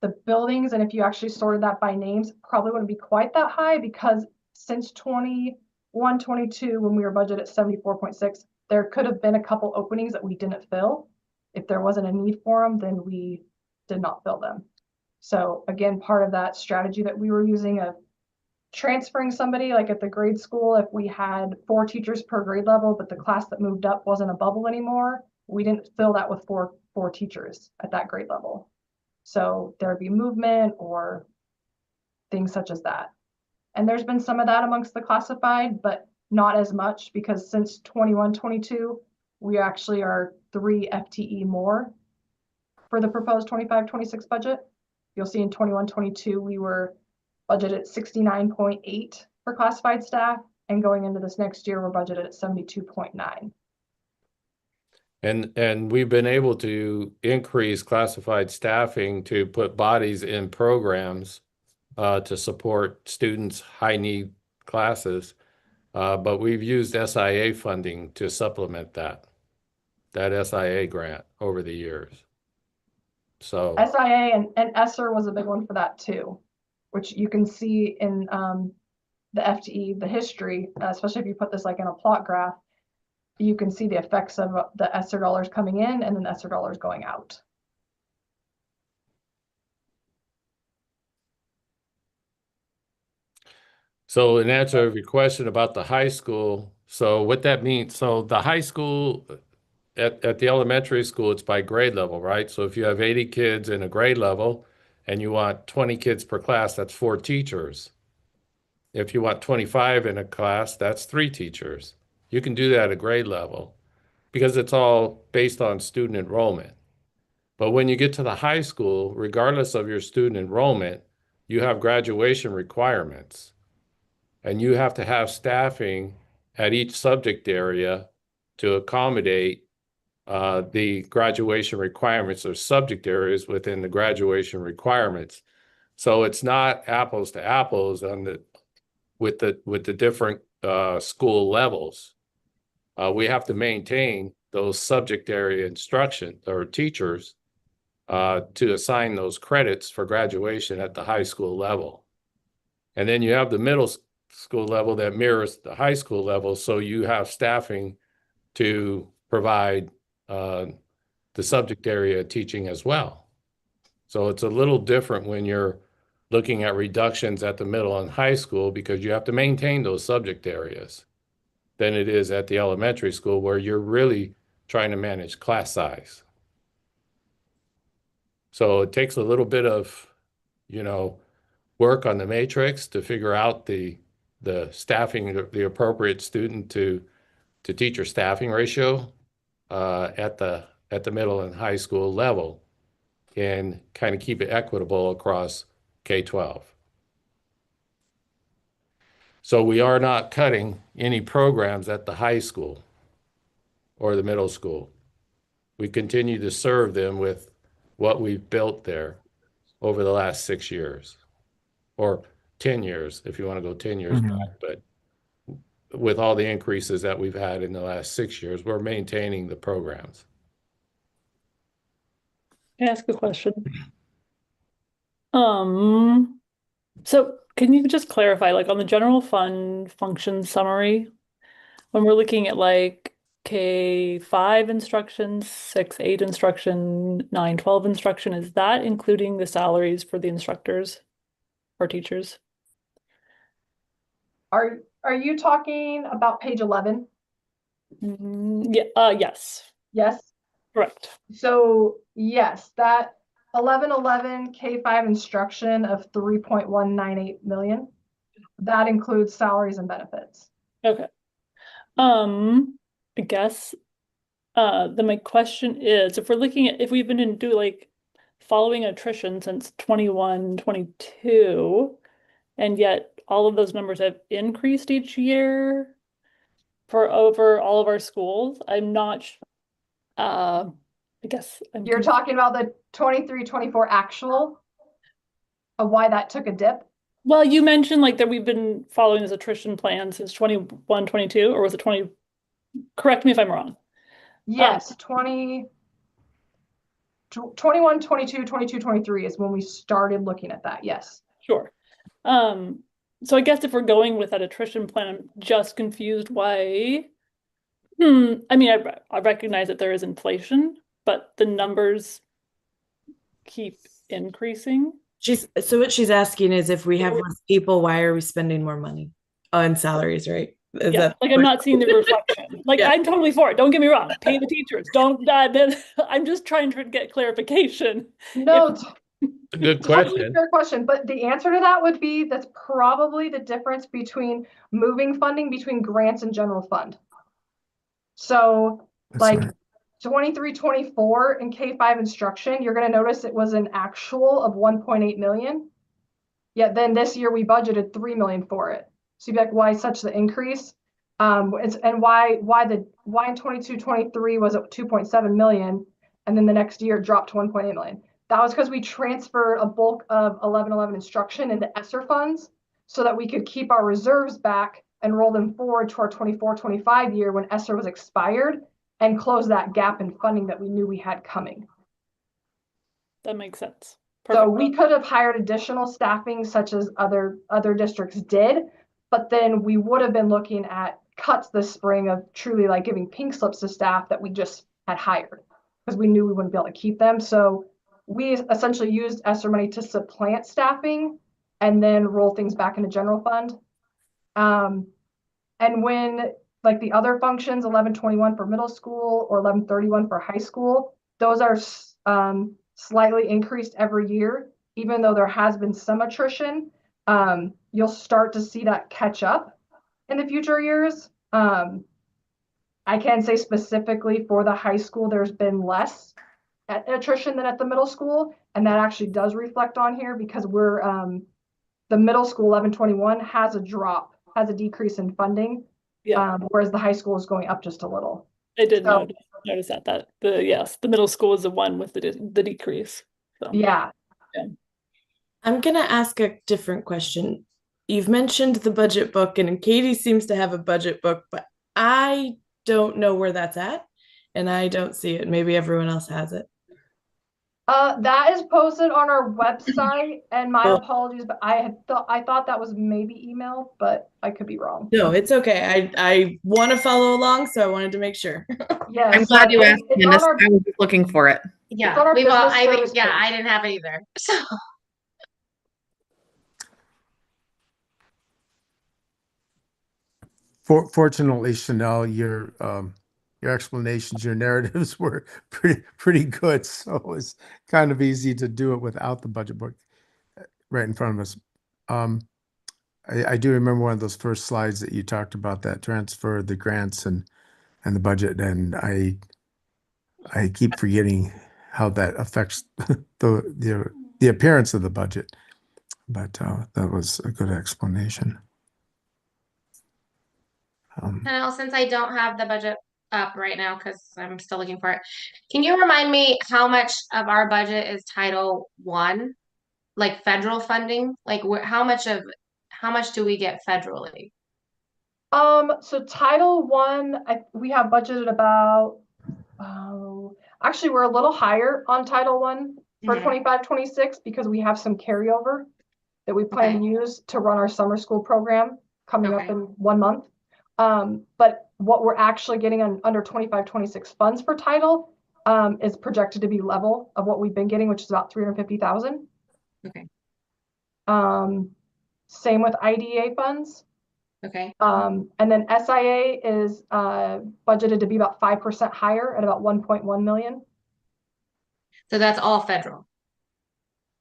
The buildings, and if you actually sorted that by names, probably wouldn't be quite that high, because since 21, 22, when we were budgeted at 74.6, there could have been a couple openings that we didn't fill. If there wasn't a need for them, then we did not fill them. So again, part of that strategy that we were using of transferring somebody, like at the grade school, if we had 4 teachers per grade level, but the class that moved up wasn't a bubble anymore, we didn't fill that with four teachers at that grade level. So there'd be movement or things such as that. And there's been some of that amongst the classified, but not as much, because since 21, 22, we actually are 3 FTE more for the proposed 25, 26 budget. You'll see in 21, 22, we were budgeted at 69.8 for classified staff, and going into this next year, we're budgeted at 72.9. And we've been able to increase classified staffing to put bodies in programs to support students' high need classes. But we've used SIA funding to supplement that SIA grant over the years. So SIA and ESSER was a big one for that too, which you can see in the FTE, the history, especially if you put this like in a plot graph, you can see the effects of the ESSER dollars coming in and then ESSER dollars going out. So in answer to your question about the high school, so what that means, so the high school at the elementary school, it's by grade level, right? So if you have 80 kids in a grade level and you want 20 kids per class, that's 4 teachers. If you want 25 in a class, that's 3 teachers. You can do that at a grade level because it's all based on student enrollment. But when you get to the high school, regardless of your student enrollment, you have graduation requirements. And you have to have staffing at each subject area to accommodate the graduation requirements or subject areas within the graduation requirements. So it's not apples to apples with the different school levels. We have to maintain those subject area instruction or teachers to assign those credits for graduation at the high school level. And then you have the middle school level that mirrors the high school level, so you have staffing to provide the subject area teaching as well. So it's a little different when you're looking at reductions at the middle and high school, because you have to maintain those subject areas, than it is at the elementary school, where you're really trying to manage class size. So it takes a little bit of, work on the matrix to figure out the staffing, the appropriate student to teacher staffing ratio at the middle and high school level, and kind of keep it equitable across K-12. So we are not cutting any programs at the high school or the middle school. We continue to serve them with what we've built there over the last 6 years, or 10 years, if you want to go 10 years back. But with all the increases that we've had in the last 6 years, we're maintaining the programs. Can I ask a question? Um, So can you just clarify, like on the general fund function summary, when we're looking at like K5 instructions, 6-8 instruction, 9-12 instruction, is that including the salaries for the instructors or teachers? Are you talking about page 11? Yeah, yes, Yes. correct. So yes, that 1111 K5 instruction of 3.198 million, that includes salaries and benefits. Okay. I guess then my question is, if we're looking at, if we've been in do like following attrition since 21, 22, and yet all of those numbers have increased each year for over all of our schools, I'm not, I guess I'm You're talking about the 23-24 actual of why that took a dip? well, you mentioned like that we've been following this attrition plan since 21, 22, or was it 20? Correct me if I'm wrong. Yes, 21, 22, 22, 23 is when we started looking at that. Yes. Sure. So I guess if we're going with that attrition plan, I'm just confused why. I mean, I recognize that there is inflation, but the numbers keep increasing. So what she's asking is if we have less people, why are we spending more money on salaries, right? Is Yeah, that like I'm not seeing the reflection. Like Yeah. I'm totally for it. Don't get me wrong. Pay the teachers. Don't. I'm just trying to get clarification. No, A good totally question. fair question, but the answer to that would be that's probably the difference between moving funding between grants and general fund. So That's like right. 23-24 in K5 instruction, you're going to notice it was an actual of 1.8 million. Yet then this year we budgeted 3 million for it. So you'd be like, why such the increase? And why in 22-23 was it 2.7 million, and then the next year it dropped to 1.8 million. That was because we transferred a bulk of 1111 instruction into ESSER funds so that we could keep our reserves back and roll them forward to our 24-25 year when ESSER was expired and close that gap in funding that we knew we had coming. That makes sense. So Perfect. we could have hired additional staffing such as other districts did, but then we would have been looking at cuts this spring of truly like giving pink slips to staff that we just had hired because we knew we wouldn't be able to keep them. So we essentially used ESSER money to supplant staffing and then roll things back into general fund. And when like the other functions, 1121 for middle school or 1131 for high school, those are slightly increased every year, even though there has been some attrition. You'll start to see that catch up in the future years. I can say specifically for the high school, there's been less attrition than at the middle school, and that actually does reflect on here because we're the middle school 1121 has a decrease in funding, Yeah, whereas the high school is going up just a little. I did So notice that the middle school is the one with the decrease. So yeah, I'm gonna ask a different question. You've mentioned the budget book, and Katie seems to have a budget book, but I don't know where that's at, and I don't see it. Maybe everyone else has it. that is posted on our website, and my Oh. apologies, but I thought that was maybe email, but I could be wrong. No, it's okay. I want to follow along, so I wanted to make sure. Yeah, I'm glad you asked, it's Candace. on our, I was just looking for it. Yeah, it's on our we've all, business service yeah, page. I didn't have it either. So Fortunately, Chanel, your explanations, your narratives were pretty good. So it's kind of easy to do it without the budget book right in front of us. I do remember one of those first slides that you talked about that transfer, the grants and the budget, and I keep forgetting how that affects the appearance of the budget. But that was a good explanation. Chanel, since I don't have the budget up right now because I'm still looking for it, can you remind me how much of our budget is Title One, like federal funding? Like how much do we get federally? So Title One, we have budgeted about, actually we're a little higher on Title One for Mhm. 25-26 because we have some carryover. that we plan to use to run our summer school program coming up Okay. in 1 month. But what we're actually getting under 25-26 funds for title is projected to be level of what we've been getting, which is about 350,000. Okay. Same with IDEA funds. Okay. And then SIA is budgeted to be about 5% higher at about 1.1 million. So that's all federal.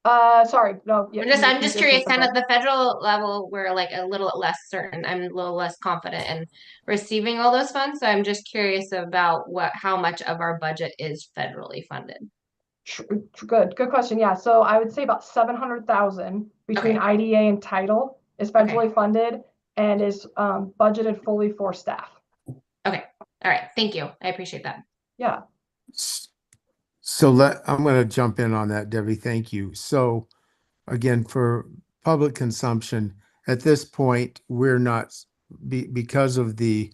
Sorry, no. I'm just curious, kind of the federal level, we're like a little less certain. I'm a little less confident in receiving all those funds. So I'm just curious about how much of our budget is federally funded. Good question. Yeah. So I would say about 700,000 between IDA and title is federally funded and is budgeted fully for staff. Okay. All right. Thank you. I appreciate that. Yeah. So I'm going to jump in on that, Debbie. Thank you. So again, for public consumption, at this point, we're not, because of the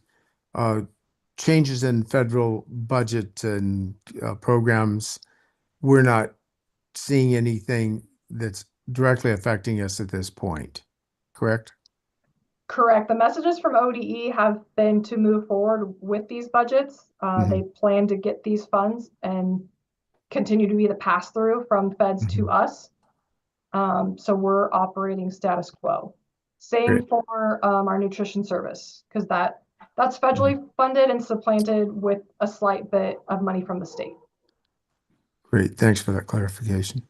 changes in federal budget and programs, we're not seeing anything that's directly affecting us at this point, correct? Correct. The messages from ODE have been to move forward with these budgets. They plan to get these funds and continue to be the pass-through from feds to us. So we're operating status quo. Same for our nutrition service, because that's federally funded and supplanted with a slight bit of money from the state. Great. Thanks for that clarification.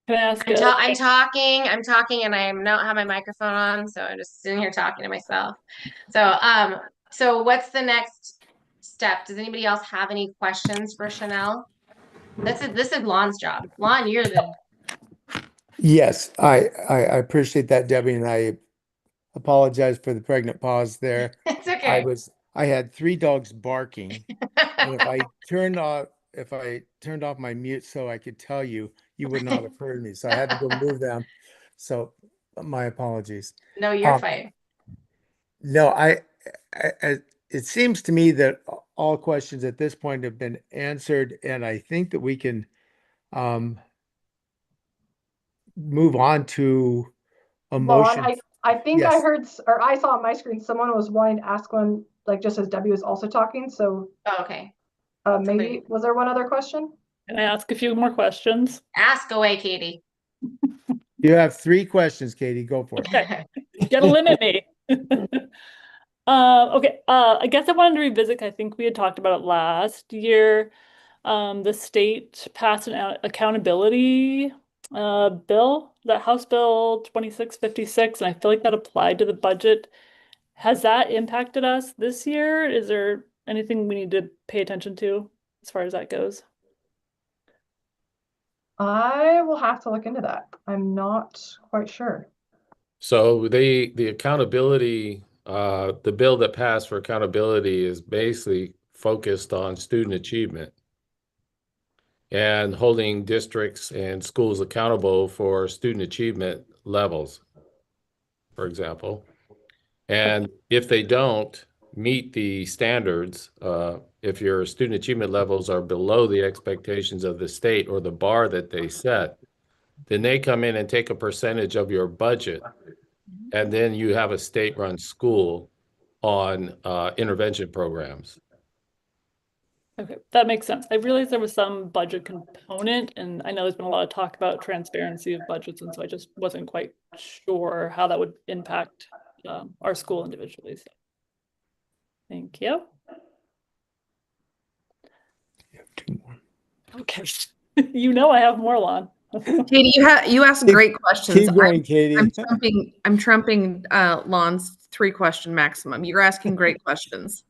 Can I ask I'm talking, and I don't have my microphone on, so I'm just sitting here talking to myself. So what's the next step? Does anybody else have any questions for Chanel? This is Lon's job. Lon, you're the Yes, I appreciate that, Debbie, and I apologize for the pregnant pause there. It's okay. I had 3 dogs barking, and if I turned off my mute so I could tell you, you would not have heard me. So I had to go move them. So my apologies. No, you're fine. No, it seems to me that all questions at this point have been answered, and I think that we can move on to a Vaughn, motion. I think I Yes. heard, or I saw on my screen, someone was wanting to ask one, like just as Debbie was also talking. So Oh, okay. maybe, was there one other question? Can I ask a few more questions? Ask away, Katie. You have 3 questions, Katie. Go for it. Okay. You gotta limit me. Okay. I guess I wanted to revisit. I think we had talked about it last year. The state passed an accountability bill, that House Bill 2656, and I feel like that applied to the budget. Has that impacted us this year? Is there anything we need to pay attention to as far as that goes? I will have to look into that. I'm not quite sure. So the accountability, the bill that passed for accountability is basically focused on student achievement and holding districts and schools accountable for student achievement levels, for example. And if they don't meet the standards, if your student achievement levels are below the expectations of the state or the bar that they set, then they come in and take a percentage of your budget. And then you have a state-run school on intervention programs. Okay, that makes sense. I realized there was some budget component, and I know there's been a lot of talk about transparency of budgets, and so I just wasn't quite sure how that would impact our school individually. So, thank you. You have 2 more. Okay, you know I have more, Lon. Katie, you asked Keep- great questions. Keep going, Katie. I'm trumping Lon's 3-question maximum. You're asking great questions.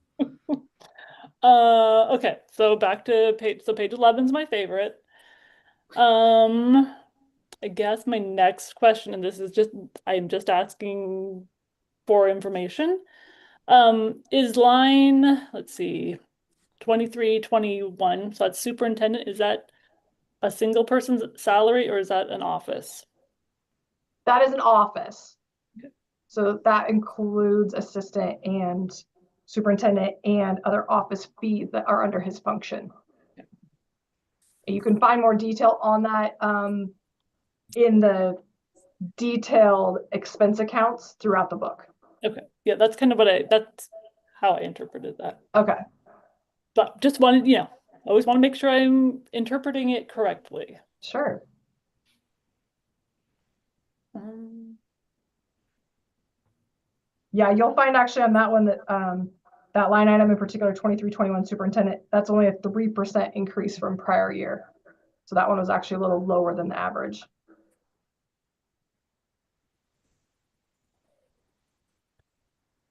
Okay, so back to page 11 is my favorite. I guess my next question, and this is just, I'm just asking for information, is line, let's see, 23, 21, so that's superintendent, is that a single person's salary or is that an office? That is an office. So that includes assistant and superintendent and other office fees that are under his function. You can find more detail on that in the detailed expense accounts throughout the book. Okay, yeah, that's kind of that's how I interpreted that. Okay. But just wanted, always want to make sure I'm interpreting it correctly. Sure. Yeah, you'll find actually on that one that that line item in particular, 2321 superintendent, that's only a 3% increase from prior year. So that one was actually a little lower than the average.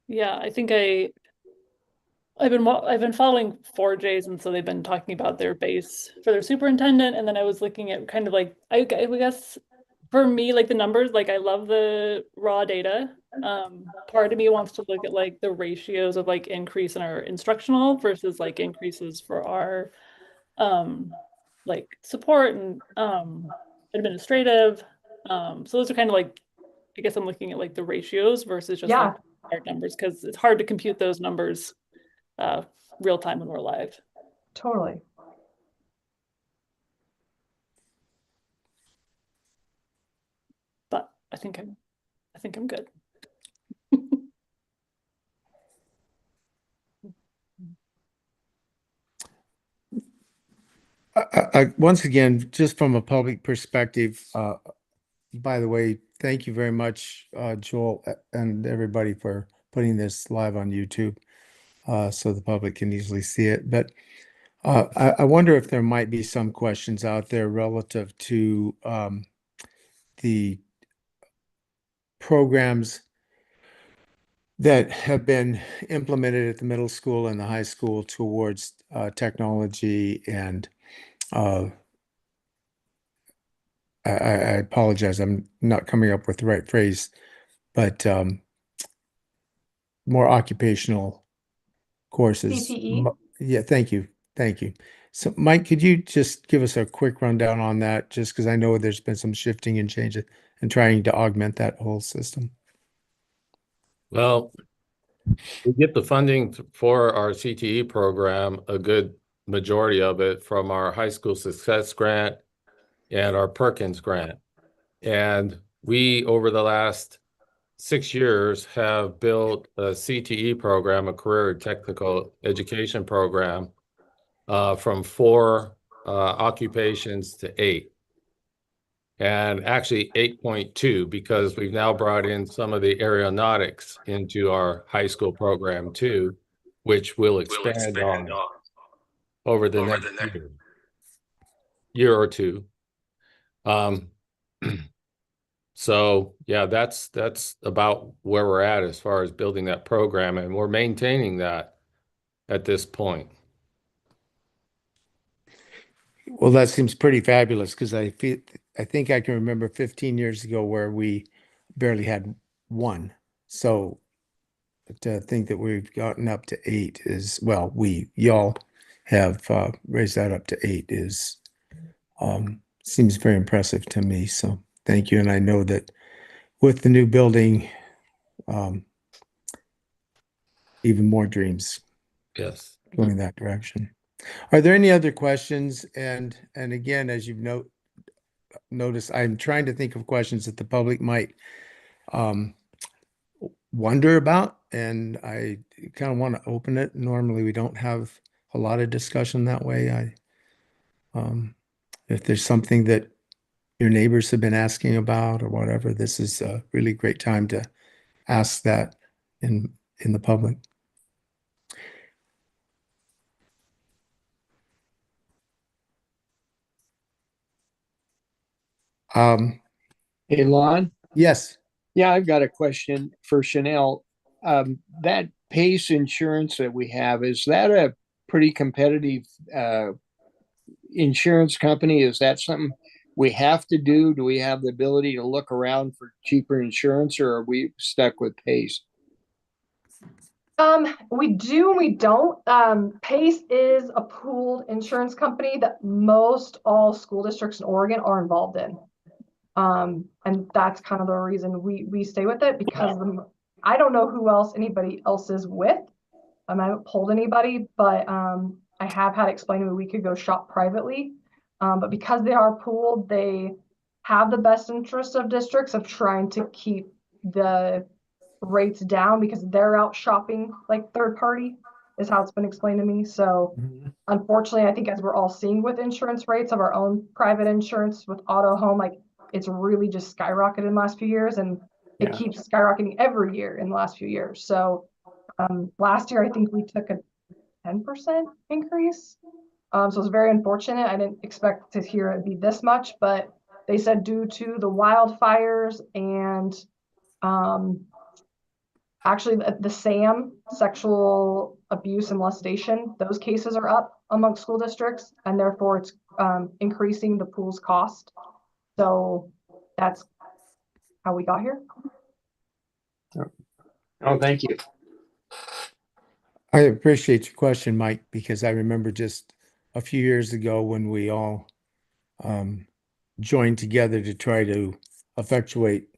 Yeah, I think I've been following 4Js, and so they've been talking about their base for their superintendent, and then I was looking at kind of like I guess for me, like the numbers, like I love the raw data. Part of me wants to look at like the ratios of like increase in our instructional versus like increases for our like support and administrative. So those are kind of like, I guess I'm looking at like the ratios versus just like hard numbers, because it's hard to compute those numbers real time when we're live. Totally. But I think I'm good. Once again, just from a public perspective, by the way, thank you very much, Joel, and everybody for putting this live on YouTube, so the public can easily see it. But I wonder if there might be some questions out there relative to the programs that have been implemented at the middle school and the high school towards technology and I apologize, I'm not coming up with the right phrase, but more occupational courses. CTE? Yeah, thank you. Thank you. So Mike, could you just give us a quick rundown on that? Just because I know there's been some shifting and changes and trying to augment that whole system. Well, we get the funding for our CTE program, a good majority of it from our high school success grant and our Perkins grant. And we, over the last 6 years, have built a CTE program, a career technical education program, from 4 occupations to 8. And actually 8.2, because we've now brought in some of the aeronautics into our high school program too, which will expand on over the next year or two. So yeah, that's about where we're at as far as building that program, and we're maintaining that at this point. Well, that seems pretty fabulous because I think I can remember 15 years ago where we barely had 1. So to think that we've gotten up to 8 is, well, y'all have raised that up to 8 is seems very impressive to me. So thank you. And I know that with the new building, even more dreams. Yes. Going that direction. Are there any other questions? And again, as you've noticed, I'm trying to think of questions that the public might wonder about, and I kind of want to open it. Normally, we don't have a lot of discussion that way. If there's something that your neighbors have been asking about or whatever, this is a really great time to ask that in the public. Um, Hey, Lon. yes, Yeah, I've got a question for Chanel. That PACE insurance that we have, is that a pretty competitive insurance company? Is that something we have to do? Do we have the ability to look around for cheaper insurance, or are we stuck with PACE? We do and we don't. PACE is a pooled insurance company that most all school districts in Oregon are involved in. And that's kind of the reason we stay with it, because I don't know who else anybody else is with. I haven't pulled anybody, but I have had explained to me we could go shop privately. But because they are pooled, they have the best interest of districts of trying to keep the rates down, because they're out shopping like third party, is how it's been explained to me. So unfortunately, I think as we're all seeing with insurance rates of our own private insurance with auto, home, like it's really just skyrocketed in the last few years, and it keeps skyrocketing every year in the last few years. So last year, I think we took a 10% increase. So it's very unfortunate. I didn't expect to hear it be this much, but they said due to the wildfires and actually the SAM, sexual abuse and molestation, those cases are up among school districts, and therefore it's increasing the pool's cost. So that's how we got here. Oh, thank you. I appreciate your question, Mike, because I remember just a few years ago when we all joined together to try to effectuate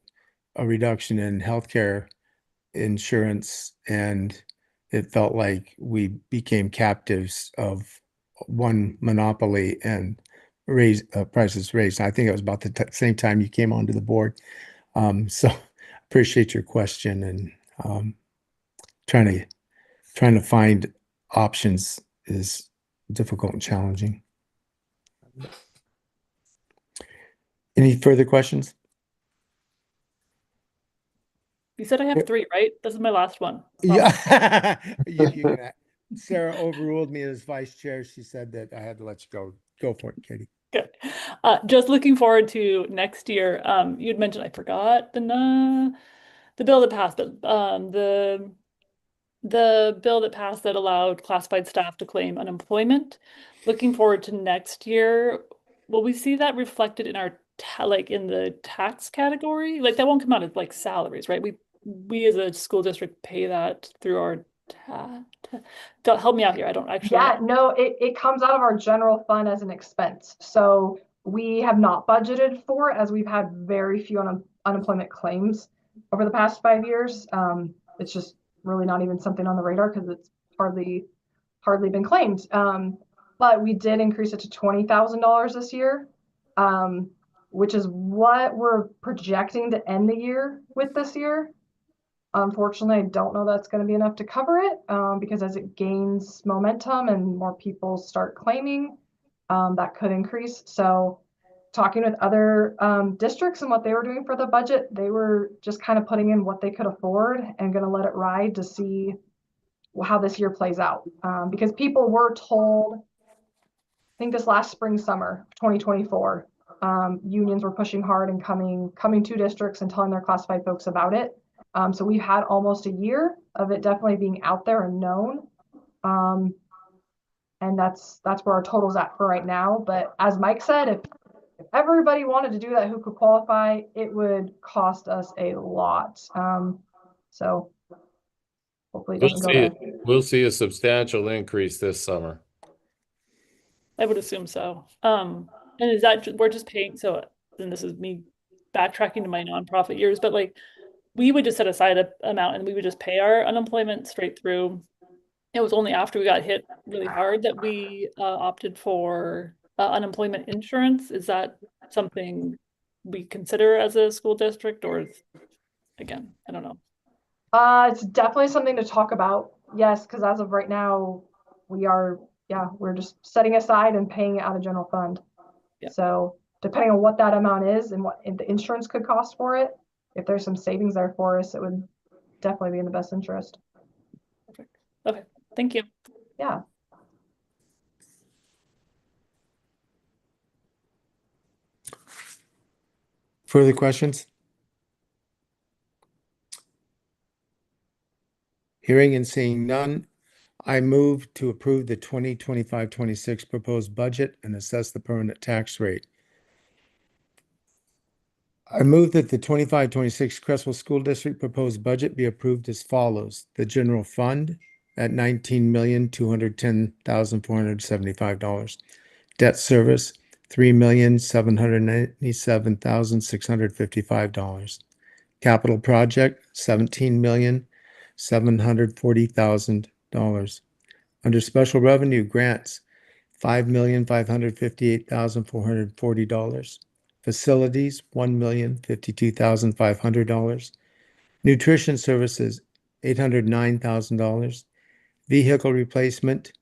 a reduction in healthcare insurance, and it felt like we became captives of one monopoly and prices raised. I think it was about the same time you came onto the board. So appreciate your question, and trying to find options is difficult and challenging. Any further questions? You said I have 3, right? This is my last one. Yeah. Sarah overruled me as vice chair. She said that I had to let you go. Go for it, Katie. Good. Just looking forward to next year. You'd mentioned, I forgot the bill that passed, but the bill that passed that allowed classified staff to claim unemployment. Looking forward to next year. Will we see that reflected in our like in the tax category? Like that won't come out as like salaries, right? We as a school district pay that through our help me out here. I don't actually know. No, it comes out of our general fund as an expense. So we have not budgeted for it, as we've had very few unemployment claims over the past 5 years. It's just really not even something on the radar because it's hardly been claimed. But we did increase it to $20,000 this year, which is what we're projecting to end the year with this year. Unfortunately, I don't know that's going to be enough to cover it, because as it gains momentum and more people start claiming, that could increase. So talking with other districts and what they were doing for the budget, they were just kind of putting in what they could afford and going to let it ride to see how this year plays out. Because people were told, I think this last spring, summer 2024, unions were pushing hard and coming to districts and telling their classified folks about it. So we've had almost a year of it definitely being out there and known. And that's where our total's at for right now. But as Mike said, if everybody wanted to do that who could qualify, it would cost us a lot. So hopefully it doesn't go there. We'll see a substantial increase this summer. I would assume so. And is that we're just paying? So then this is me backtracking to my nonprofit years, but like we would just set aside an amount and we would just pay our unemployment straight through. It was only after we got hit really hard that we opted for unemployment insurance. Is that something we consider as a school district, or again, I don't know. It's definitely something to talk about. Yes, because as of right now, we're just setting aside and paying it out of general fund. Yeah. So depending on what that amount is and what the insurance could cost for it, if there's some savings there for us, it would definitely be in the best interest. Perfect. Okay. Thank you. Yeah. Further questions? Hearing and seeing none, I move to approve the 2025-26 proposed budget and assess the permanent tax rate. I move that the 25-26 Creswell School District proposed budget be approved as follows. The general fund at $19,210,475. Debt service, $3,797,655. Capital project, $17,740,000. Under special revenue grants, $5,558,440. Facilities, $1,052,500. Nutrition services, $809,000. Vehicle replacement,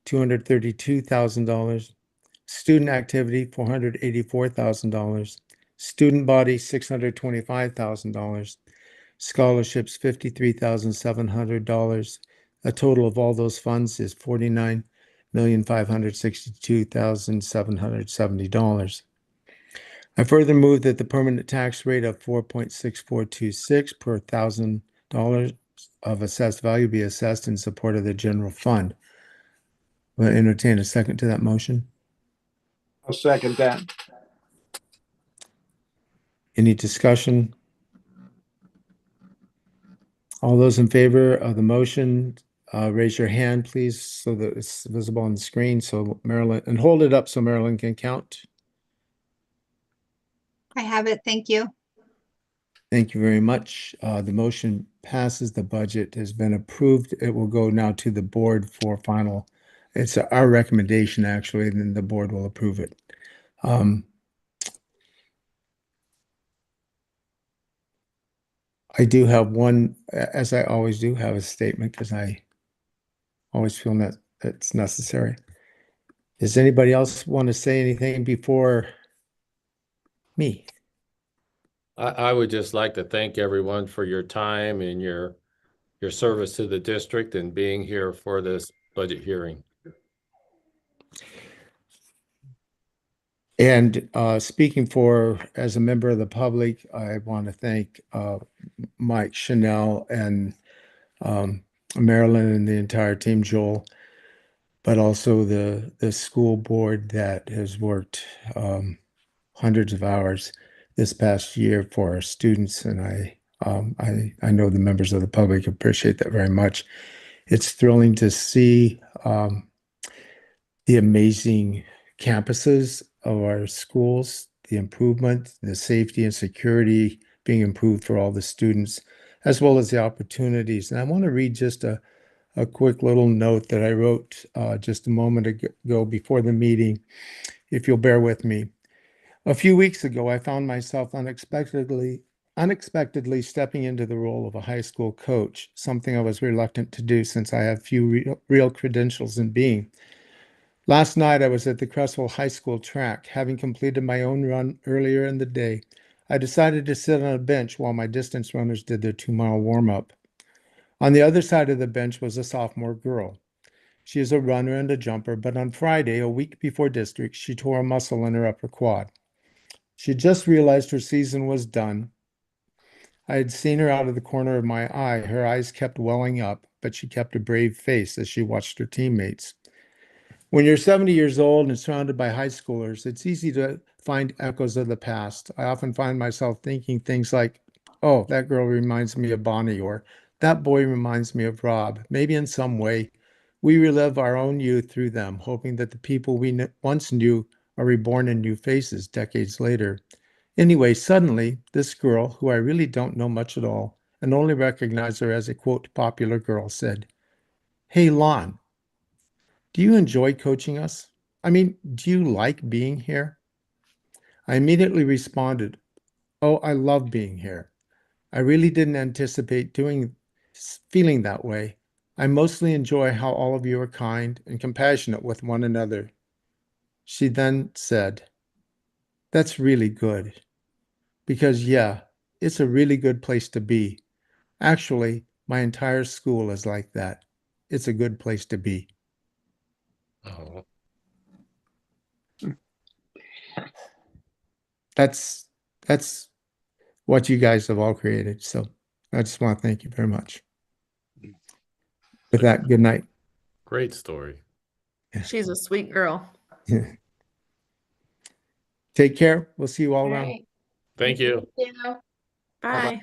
$232,000. Student activity, $484,000. Student body, $625,000. Scholarships, $53,700. A total of all those funds is $49,562,770. I further move that the permanent tax rate of 4.6426 per $1,000 of assessed value be assessed in support of the general fund. Will I entertain a second to that motion? I'll second that. Any discussion? All those in favor of the motion, raise your hand, please, so that it's visible on the screen. So Marilyn, and hold it up so Marilyn can count. I have it. Thank you. Thank you very much. The motion passes. The budget has been approved. It will go now to the board for final. It's our recommendation, actually, and then the board will approve it. I do have one, as I always do, have a statement because I always feel that it's necessary. Does anybody else want to say anything before me? I would just like to thank everyone for your time and your service to the district and being here for this budget hearing. And speaking for, as a member of the public, I want to thank Mike, Chanel, and Marilyn and the entire team, Joel, but also the school board that has worked hundreds of hours this past year for our students. And I know the members of the public appreciate that very much. It's thrilling to see the amazing campuses of our schools, the improvement, the safety and security being improved for all the students, as well as the opportunities. And I want to read just a quick little note that I wrote just a moment ago before the meeting, if you'll bear with me. A few weeks ago, I found myself unexpectedly stepping into the role of a high school coach, something I was reluctant to do since I have few real credentials in being. Last night, I was at the Creswell High School track. Having completed my own run earlier in the day, I decided to sit on a bench while my distance runners did their 2-mile warm-up. On the other side of the bench was a sophomore girl. She is a runner and a jumper, but on Friday, a week before district, she tore a muscle in her upper quad. She had just realized her season was done. I had seen her out of the corner of my eye. Her eyes kept welling up, but she kept a brave face as she watched her teammates. When you're 70 years old and surrounded by high schoolers, it's easy to find echoes of the past. I often find myself thinking things like, oh, that girl reminds me of Bonnie, or that boy reminds me of Rob. Maybe in some way, we relive our own youth through them, hoping that the people we once knew are reborn in new faces decades later. Anyway, suddenly, this girl, who I really don't know much at all, and only recognize her as a, quote, popular girl, said, "Hey, Lon, do you enjoy coaching us? I mean, do you like being here?" I immediately responded, "Oh, I love being here. I really didn't anticipate feeling that way. I mostly enjoy how all of you are kind and compassionate with one another." She then said, "That's really good. Because, yeah, it's a really good place to be. Actually, my entire school is like that. It's a good place to be." Oh, That's what you guys have all created. So I just want to thank you very much. With that, good night. Great story. She's a sweet girl. Take care. We'll see you all All around. right. Thank you. Thank you. Bye.